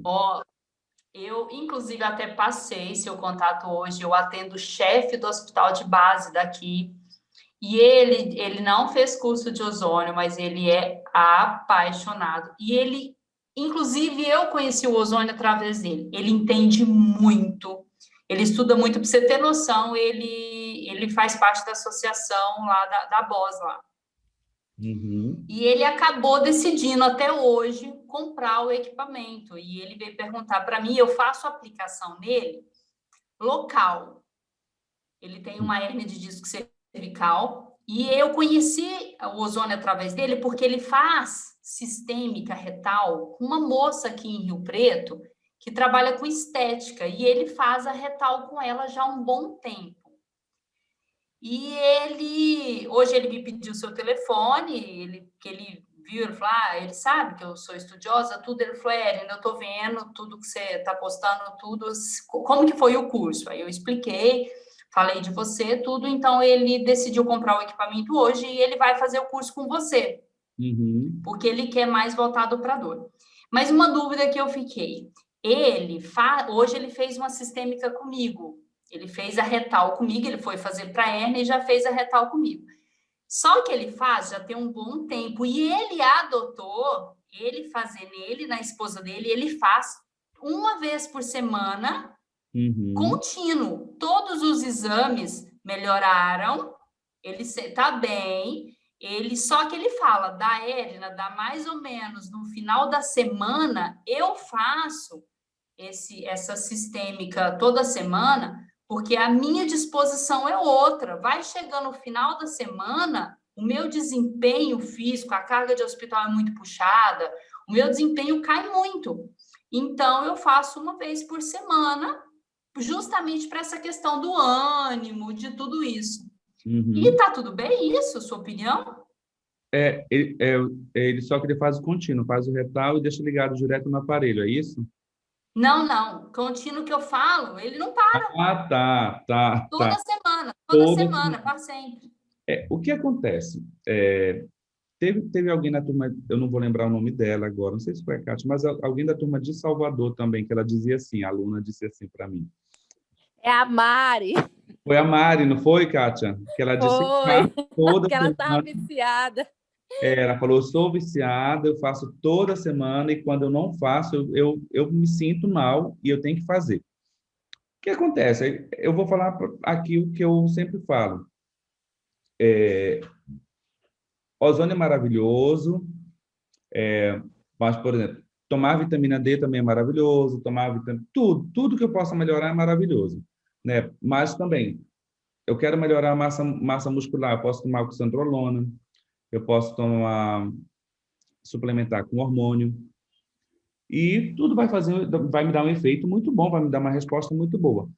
Eu, inclusive, até passei seu contato hoje, eu atendo o chefe do hospital de base daqui, e ele não fez curso de ozônio, mas ele é apaixonado. E ele, inclusive, eu conheci o ozônio através dele. Ele entende muito, ele estuda muito. Para você ter noção, ele faz parte da associação lá da BOS lá. E ele acabou decidindo até hoje comprar o equipamento. E ele veio perguntar para mim, eu faço a aplicação nele local. Ele tem uma hérnia de disco cervical e eu conheci o ozônio através dele porque ele faz sistêmica retal com uma moça aqui em Rio Preto que trabalha com estética e ele faz a retal com ela já há um bom tempo. E hoje ele me pediu seu telefone, que ele viu, ele falou, ele sabe que eu sou estudiosa, tudo. Ele falou, Erina, eu estou vendo tudo que você está postando, tudo, como que foi o curso? Aí eu expliquei, falei de você, tudo, então ele decidiu comprar o equipamento hoje e ele vai fazer o curso com você, porque ele quer mais voltado para dor. Mas uma dúvida que eu fiquei, hoje ele fez uma sistêmica comigo, Ele fez a retal comigo, ele foi fazer para a hérnia e já fez a retal comigo. Só que ele faz já tem um bom tempo, e ele adotou, ele fazer nele, na esposa dele, ele faz uma vez por semana, contínuo. Todos os exames melhoraram, ele está bem, só que ele fala, da hérnia, dá mais ou menos no final da semana, eu faço essa sistêmica toda semana, porque a minha disposição é outra. Vai chegando no final da semana, o meu desempenho físico, a carga de hospital é muito puxada, o meu desempenho cai muito. Então, eu faço uma vez por semana, justamente para essa questão do ânimo, de tudo isso. E tá tudo bem isso, sua opinião? Ele só que ele faz o contínuo, faz o retal e deixa ligado direto no aparelho, é isso? Não. Contínuo que eu falo, ele não para. Tá. Toda semana, para sempre. O que acontece? Teve alguém na turma, eu não vou lembrar o nome dela agora, não sei se foi a Kátia, mas alguém da turma de Salvador também, que ela dizia assim, a aluna disse assim para mim. É a Mari. Foi a Mari, não foi, Kátia? Que ela disse que ela estava viciada. Ela falou, eu sou viciada, eu faço toda semana e quando eu não faço, eu me sinto mal e eu tenho que fazer. O que acontece? Eu vou falar aqui o que eu sempre falo. Ozônio é maravilhoso, mas, por exemplo, tomar vitamina D também é maravilhoso, tudo que eu possa melhorar é maravilhoso, né? Mas também, eu quero melhorar a massa muscular, eu posso tomar oxandrolona, eu posso suplementar com hormônio, e tudo vai me dar um efeito muito bom, vai me dar uma resposta muito boa.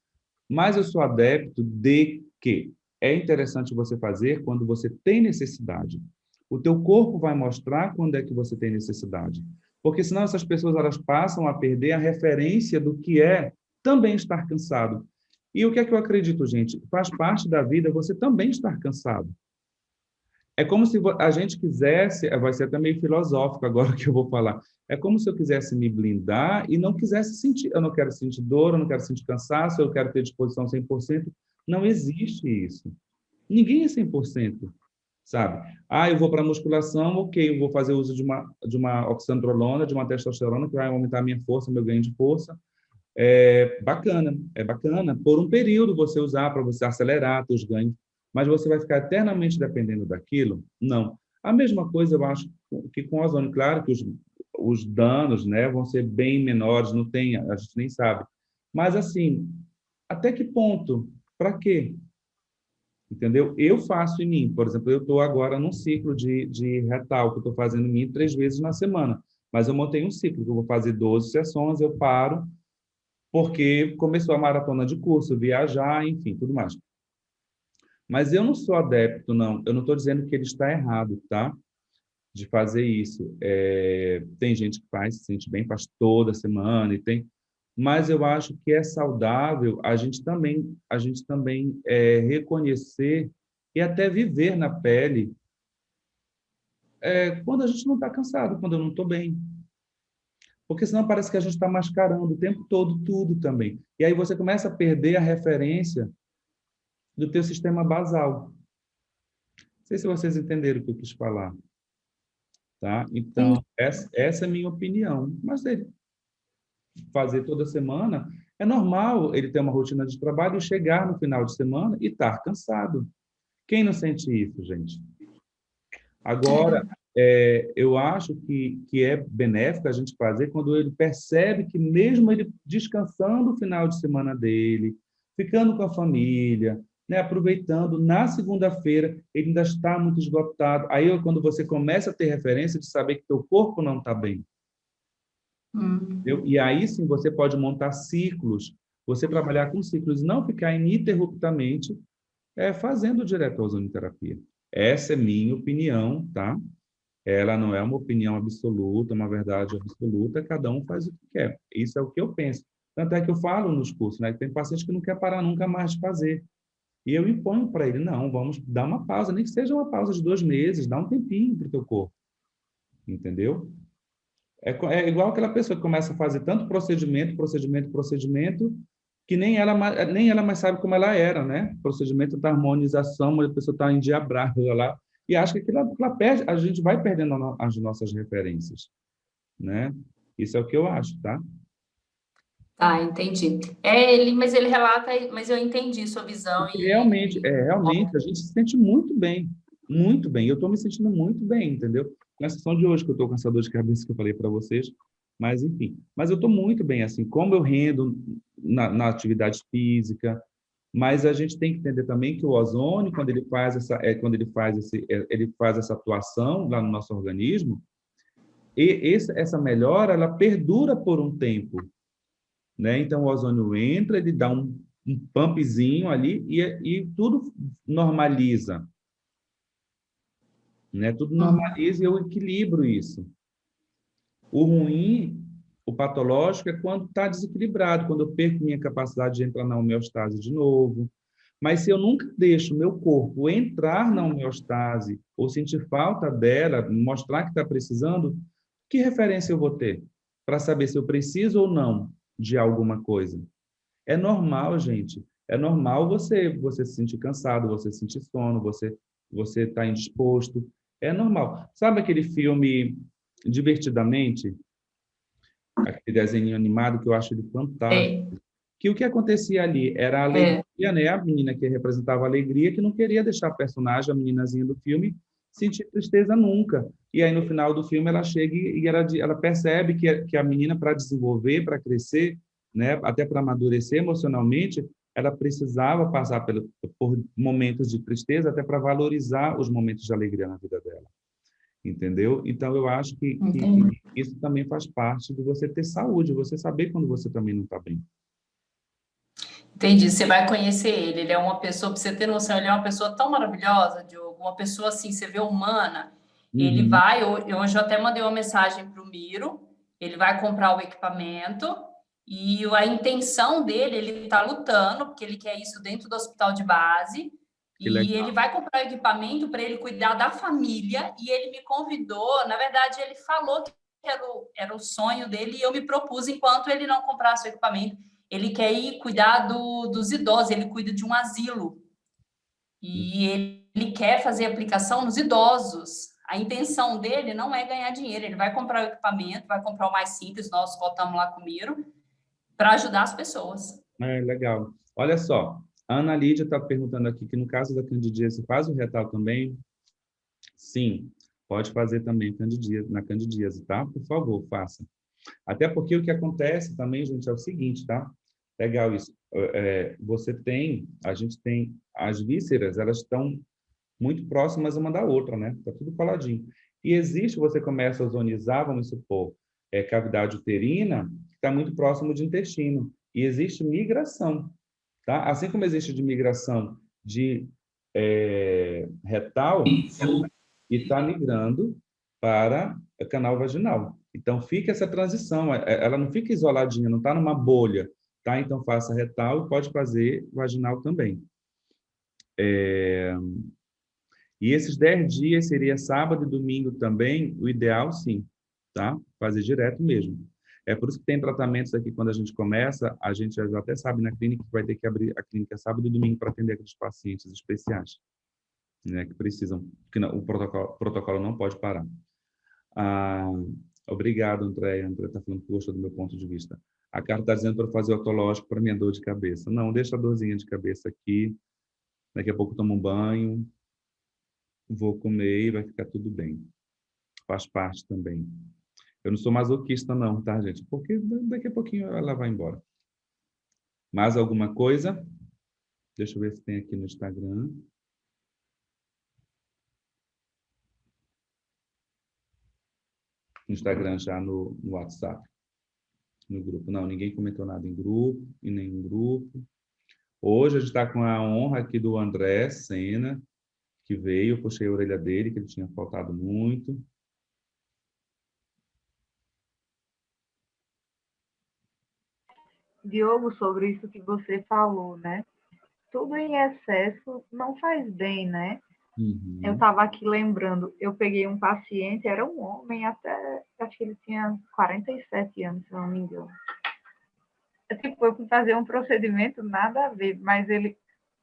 Mas eu sou adepto de que é interessante você fazer quando você tem necessidade. O teu corpo vai mostrar quando é que você tem necessidade. Porque senão essas pessoas elas passam a perder a referência do que é também estar cansado. E o que é que eu acredito, gente? Faz parte da vida você também estar cansado. É como se a gente quisesse, vai ser até meio filosófico agora o que eu vou falar, é como se eu quisesse me blindar e não quisesse sentir, eu não quero sentir dor, eu não quero sentir cansaço, eu quero ter disposição 100%. Não existe isso. Ninguém é 100%, sabe? Eu vou para a musculação, ok, eu vou fazer uso de uma oxandrolona, de uma testosterona, que vai aumentar a minha força, meu ganho de força. É bacana. Por um período você usar para você acelerar seus ganhos, mas você vai ficar eternamente dependendo daquilo? Não. A mesma coisa eu acho que com o ozônio, claro que os danos, né, vão ser bem menores, a gente nem sabe. Mas, assim, até que ponto? Para quê? Entendeu? Eu faço em mim, por exemplo, eu estou agora num ciclo de retal, que eu estou fazendo em mim 3 vezes na semana, mas eu montei um ciclo, que eu vou fazer 12 sessões, eu paro, porque começou a maratona de curso, viajar, enfim, tudo mais. Mas eu não sou adepto, não. Eu não estou dizendo que ele está errado, tá? De fazer isso. Tem gente que se sente bem, faz toda semana, mas eu acho que é saudável a gente também reconhecer e até viver na pele quando a gente não está cansado, quando eu não estou bem. Porque senão parece que a gente está mascarando o tempo todo tudo também. E aí você começa a perder a referência do teu sistema basal. Não sei se vocês entenderam o que eu quis falar. Tá? Então, essa é a minha opinião. Mas ele fazer toda semana, é normal ele ter uma rotina de trabalho e chegar no final de semana e estar cansado. Quem não sente isso, gente? Agora, eu acho que é benéfico a gente fazer quando ele percebe que mesmo ele descansando o final de semana dele, ficando com a família, né, aproveitando, na segunda-feira, ele ainda está muito esgotado. Aí é quando você começa a ter referência de saber que teu corpo não está bem. E aí sim você pode montar ciclos, você trabalhar com ciclos, não ficar ininterruptamente fazendo direto a ozonioterapia. Essa é minha opinião, tá? Ela não é uma opinião absoluta, uma verdade absoluta, cada um faz o que quer. Isso é o que eu penso. Tanto é que eu falo nos cursos, né? Tem paciente que não quer parar nunca mais de fazer. E eu imponho para ele, não, vamos dar uma pausa, nem que seja uma pausa de 2 meses, dá um tempinho para o teu corpo. Entendeu? É igual aquela pessoa que começa a fazer tanto procedimento, que nem ela mais sabe como ela era, né? O procedimento da harmonização, onde a pessoa está endiabrada lá, e acha que aquilo ela perde, a gente vai perdendo as nossas referências, né? Isso é o que eu acho, tá? Tá, entendi. Mas ele relata, mas eu entendi sua visão Porque realmente, a gente se sente muito bem, muito bem. Eu estou me sentindo muito bem, entendeu? Com exceção de hoje, que eu estou com essa dor de cabeça que eu falei para vocês, mas enfim. Mas eu estou muito bem, assim, como eu rendo na atividade física, mas a gente tem que entender também que o ozônio, quando ele faz essa atuação lá no nosso organismo, essa melhora, ela perdura por um tempo, né? Então, o ozônio entra, ele dá um pumpzinho ali e tudo normaliza, né? Tudo normaliza e eu equilibro isso. O ruim, o patológico, é quando está desequilibrado, quando eu perco minha capacidade de entrar na homeostase de novo. Mas se eu nunca deixo o meu corpo entrar na homeostase ou sentir falta dela, mostrar que está precisando, que referência eu vou ter para saber se eu preciso ou não de alguma coisa? É normal, gente. É normal você se sentir cansado, você sentir sono, você tá indisposto. É normal. Sabe aquele filme Divertidamente? Aquele desenho animado que eu acho ele fantástico. Que o que acontecia ali era a alegria, né? A menina que representava a alegria, que não queria deixar a personagem, a meninazinha do filme, sentir tristeza nunca. E aí, no final do filme, ela chega e ela percebe que a menina, para desenvolver, para crescer, né? Até para amadurecer emocionalmente, ela precisava passar por momentos de tristeza, até para valorizar os momentos de alegria na vida dela. Entendeu? Então, eu acho que isso também faz parte de você ter saúde, você saber quando você também não está bem. Entendi, você vai conhecer ele. Ele é uma pessoa, para você ter noção, ele é uma pessoa tão maravilhosa, Diogo, uma pessoa assim, você vê humana. Ele vai, hoje eu até mandei uma mensagem para o Miro, ele vai comprar o equipamento e a intenção dele, ele está lutando, porque ele quer isso dentro do hospital de base, e ele vai comprar o equipamento para ele cuidar da família, e ele me convidou, na verdade, ele falou que era o sonho dele, e eu me propus, enquanto ele não comprasse o equipamento, ele quer ir cuidar dos idosos, ele cuida de um asilo. E ele quer fazer aplicação nos idosos. A intenção dele não é ganhar dinheiro, ele vai comprar o equipamento, vai comprar o mais simples, nós voltamos lá com o Miro, para ajudar as pessoas. Legal. Olha só, a Ana Lídia está perguntando aqui que no caso da candidíase, faz o retal também? Sim, pode fazer também na candidíase, tá? Por favor, faça. Até porque o que acontece também, gente, é o seguinte, tá? Legal isso. A gente tem as vísceras, elas estão muito próximas uma da outra, né? Tá tudo coladinho. E você começa a ozonizar, vamos supor, cavidade uterina, que está muito próximo de intestino. E existe migração, tá? Assim como existe de migração de retal, e está migrando para o canal vaginal. Então, fica essa transição, ela não fica isoladinha, não está numa bolha, tá? Então, faça retal e pode fazer vaginal também. E esses 10 dias seria sábado e domingo também, o ideal, sim, tá? Fazer direto mesmo. É por isso que tem tratamentos aqui, quando a gente começa, a gente já até sabe na clínica que vai ter que abrir a clínica sábado e domingo para atender aqueles pacientes especiais, né, que precisam, que o protocolo não pode parar. Obrigado, André. André está falando que gostou do meu ponto de vista. A carta está dizendo para fazer otológico para minha dor de cabeça. Não, deixa a dorzinha de cabeça aqui. Daqui a pouco tomo um banho, vou comer e vai ficar tudo bem. Faz parte também. Eu não sou masoquista não, tá, gente? Porque daqui a pouquinho ela vai embora. Mais alguma coisa? Deixa eu ver se tem aqui no Instagram. No Instagram já no WhatsApp. No grupo. Não, ninguém comentou nada em grupo, em nenhum grupo. Hoje a gente está com a honra aqui do André Sena, que veio, eu puxei a orelha dele, que ele tinha faltado muito. Diogo, sobre isso que você falou, né? Tudo em excesso não faz bem, né? Eu estava aqui lembrando, eu peguei um paciente, era um homem, acho que ele tinha 47 anos, se não me engano. tipo, eu fui fazer um procedimento nada a ver, mas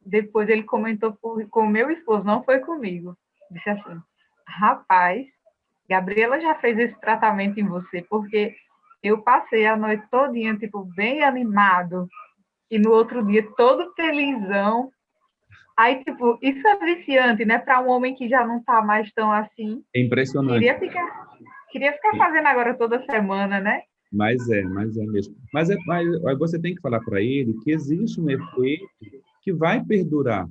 depois ele comentou com o meu esposo, não foi comigo. Disse assim, rapaz, Gabriela já fez esse tratamento em você, porque eu passei a noite todinha, tipo, bem animado, e no outro dia todo felizão. Aí, tipo, isso é viciante, né? Para um homem que já não tá mais tão assim. É impressionante. Queria ficar fazendo agora toda semana, né? Mas é mesmo. Mas você tem que falar para ele que existe um efeito que vai perdurar,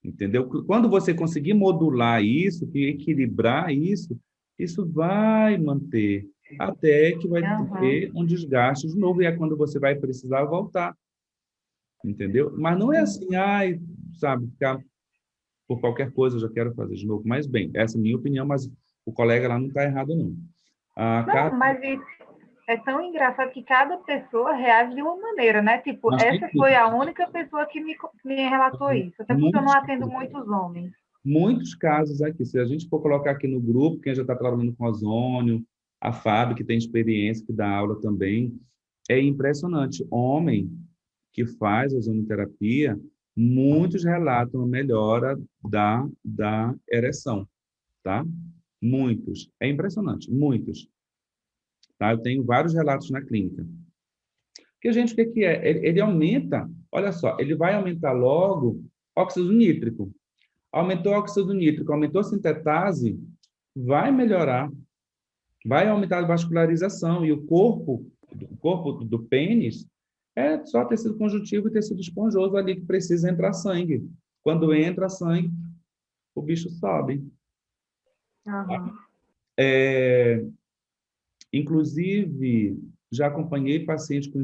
entendeu? Quando você conseguir modular isso, que equilibrar isso, isso vai manter, até que vai ter um desgaste de novo, e é quando você vai precisar voltar, entendeu? Mas não é assim, ai, sabe, ficar por qualquer coisa, eu já quero fazer de novo. Mas, bem, essa é a minha opinião, mas o colega lá não está errado, não. Não, mas é tão engraçado que cada pessoa reage de uma maneira, né? Tipo, essa foi a única pessoa que me relatou isso, até porque eu não atendo muitos homens. Muitos casos aqui, se a gente for colocar aqui no grupo, quem já está trabalhando com ozônio, a Fábio, que tem experiência, que dá aula também, é impressionante. Homem que faz ozonioterapia, muitos relatam a melhora da ereção, tá? Muitos. É impressionante, muitos. Tá? Eu tenho vários relatos na clínica. Porque, gente, o que é? Ele aumenta, olha só, ele vai aumentar logo óxido nítrico. Aumentou o óxido nítrico, aumentou a sintetase, vai melhorar, vai aumentar a vascularização, e o corpo do pênis é só tecido conjuntivo e tecido esponjoso ali que precisa entrar sangue. Quando entra sangue, o bicho sobe. Inclusive, já acompanhei pacientes com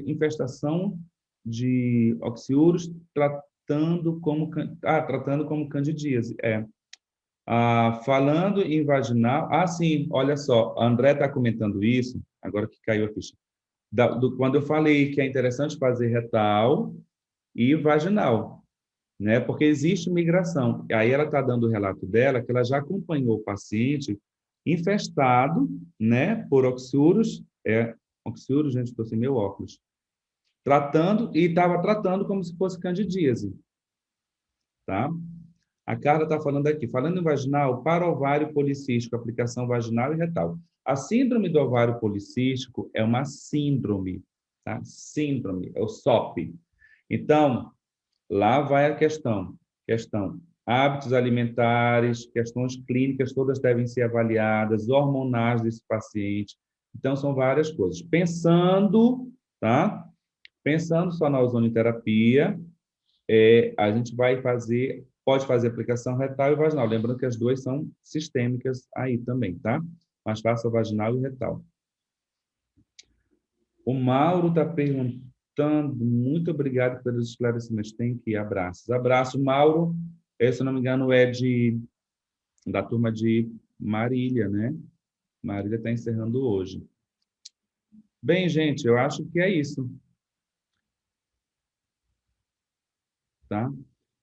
infestação de oxiúros tratando como candidíase. Falando em vaginal... sim, olha só, a André está comentando isso, agora que caiu a ficha. Quando eu falei que é interessante fazer retal e vaginal, né? Porque existe migração. Aí ela está dando o relato dela, que ela já acompanhou o paciente infestado, né, por oxiúros, oxiúros, gente, estou sem meu óculos, estava tratando como se fosse candidíase, tá? A Carla está falando aqui, falando em vaginal, para ovário policístico, aplicação vaginal e retal. A síndrome do ovário policístico é uma síndrome, tá? Síndrome, é o SOP. Então, lá vai a questão hábitos alimentares, questões clínicas, todas devem ser avaliadas, hormonais desse paciente. Então, são várias coisas. Pensando só na ozonioterapia, a gente pode fazer aplicação retal e vaginal. Lembrando que as duas são sistêmicas aí também, tá? Mas faça vaginal e retal. O Mauro está perguntando, muito obrigado pelos esclarecimentos. Tem que abraços. Abraço, Mauro. Se eu não me engano, é da turma de Marília, né? Marília está encerrando hoje. Bem, gente, eu acho que é isso. Tá?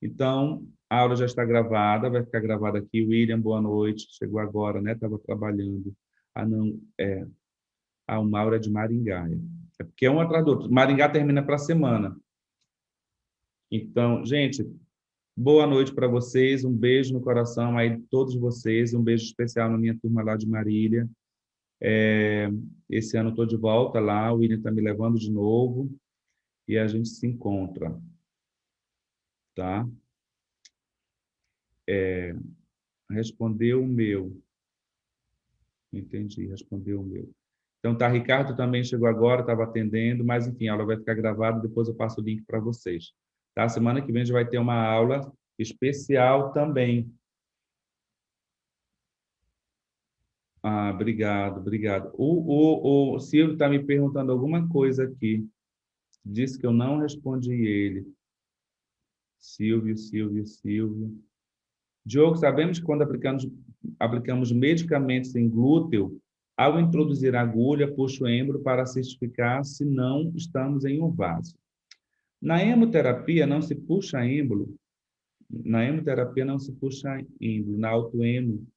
Então, a aula já está gravada, vai ficar gravada aqui. William, boa noite. Chegou agora, né? Estava trabalhando. O Mauro é de Maringá. É porque é um atrás do outro. Maringá termina para a semana. Então, gente, boa noite para vocês. Um beijo no coração aí de todos vocês. Um beijo especial na minha turma lá de Marília. Esse ano estou de volta lá. O William está me levando de novo. E a gente se encontra. Tá? Respondeu o meu. Entendi, respondeu o meu. Então, tá, Ricardo também chegou agora, estava atendendo, mas, enfim, a aula vai ficar gravada, depois eu passo o link para vocês. Tá? Semana que vem a gente vai ter uma aula especial também. Obrigado. O Silvio está me perguntando alguma coisa aqui. Disse que eu não respondi ele. Silvio. Diogo, sabemos que quando aplicamos medicamentos em glúteo, ao introduzir a agulha, puxa o êmbolo para certificar se não estamos em um vaso. Na hemoterapia não se puxa êmbolo. Na autoemo.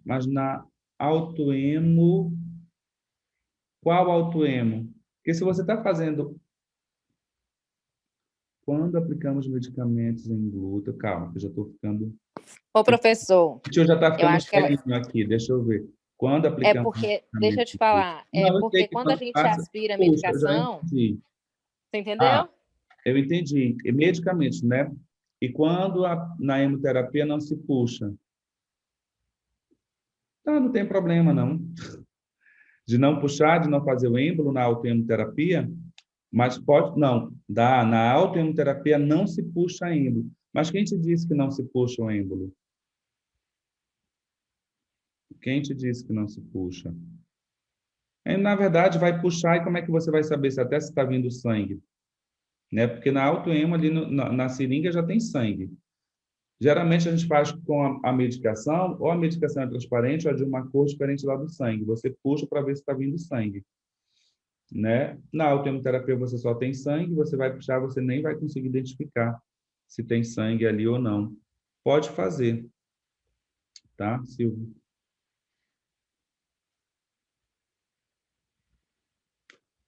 Mas na autoemo... Qual autoemo? Porque se você está fazendo... Quando aplicamos medicamentos em glúten... Calma, que eu já estou ficando... Ô, professor, Eu já está eu ficando acho que ela... sério aqui, deixa eu ver. Quando É aplicamos porque, deixa eu te falar, é não, eu sei porque que quando a quando gente passa... aspira a Puxa, eu já medicação, entendi. você entendeu? Eu entendi. E medicamentos, né? E quando na hemoterapia não se puxa? Não tem problema, não. De não puxar, de não fazer o êmbolo na autohemoterapia, mas pode... Não, na autohemoterapia não se puxa êmbolo. Mas quem te disse que não se puxa o êmbolo? Quem te disse que não se puxa? Na verdade, vai puxar e como é que você vai saber se até se está vindo sangue? Né? Porque na autohemo, ali na seringa, já tem sangue. Geralmente, a gente faz com a medicação, ou a medicação é transparente, ou é de uma cor diferente lá do sangue. Você puxa para ver se está vindo sangue. Né? Na autohemoterapia, você só tem sangue, você vai puxar, você nem vai conseguir identificar se tem sangue ali ou não. Pode fazer. Tá, Silvio?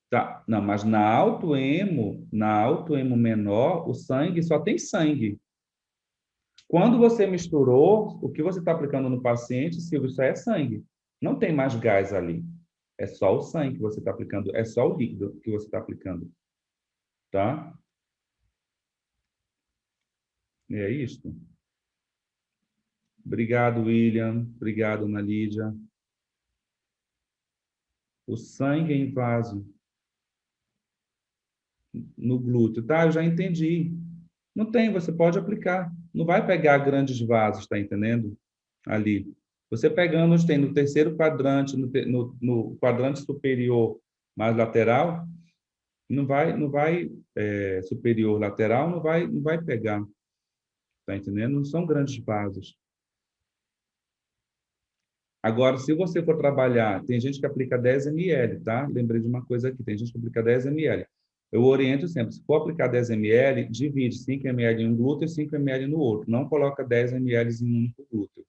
Tá, não, mas na autohemo menor, o sangue só tem sangue. Quando você misturou, o que você está aplicando no paciente, Silvio, isso aí é sangue. Não tem mais gás ali. É só o sangue que você está aplicando, é só o líquido que você está aplicando. Tá? E é isso. Obrigado, William. Obrigado, Ana Lídia. O sangue em vaso no glúteo. Tá, eu já entendi. Não tem, você pode aplicar. Não vai pegar grandes vasos, tá entendendo? Ali. Você pegando, tem no terceiro quadrante, no quadrante superior mais lateral, não vai superior lateral, não vai pegar. Tá entendendo? Não são grandes vasos. Agora, se você for trabalhar, tem gente que aplica 10 ml, tá? Lembrei de uma coisa aqui, tem gente que aplica 10 ml. Eu oriento sempre, se for aplicar 10 ml, divide 5 ml em um glúteo e 5 ml no outro. Não coloca 10 ml em um único glúteo.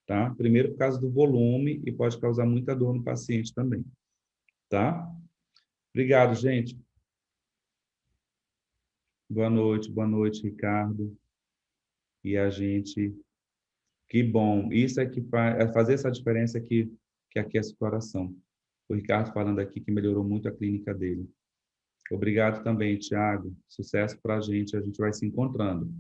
Tá? Primeiro, por causa do volume e pode causar muita dor no paciente também. Tá? Obrigado, gente. Boa noite, Ricardo. E a gente... Que bom. Isso é que é fazer essa diferença que aquece o coração. O Ricardo falando aqui que melhorou muito a clínica dele. Obrigado também, Tiago. Sucesso para a gente vai se encontrando.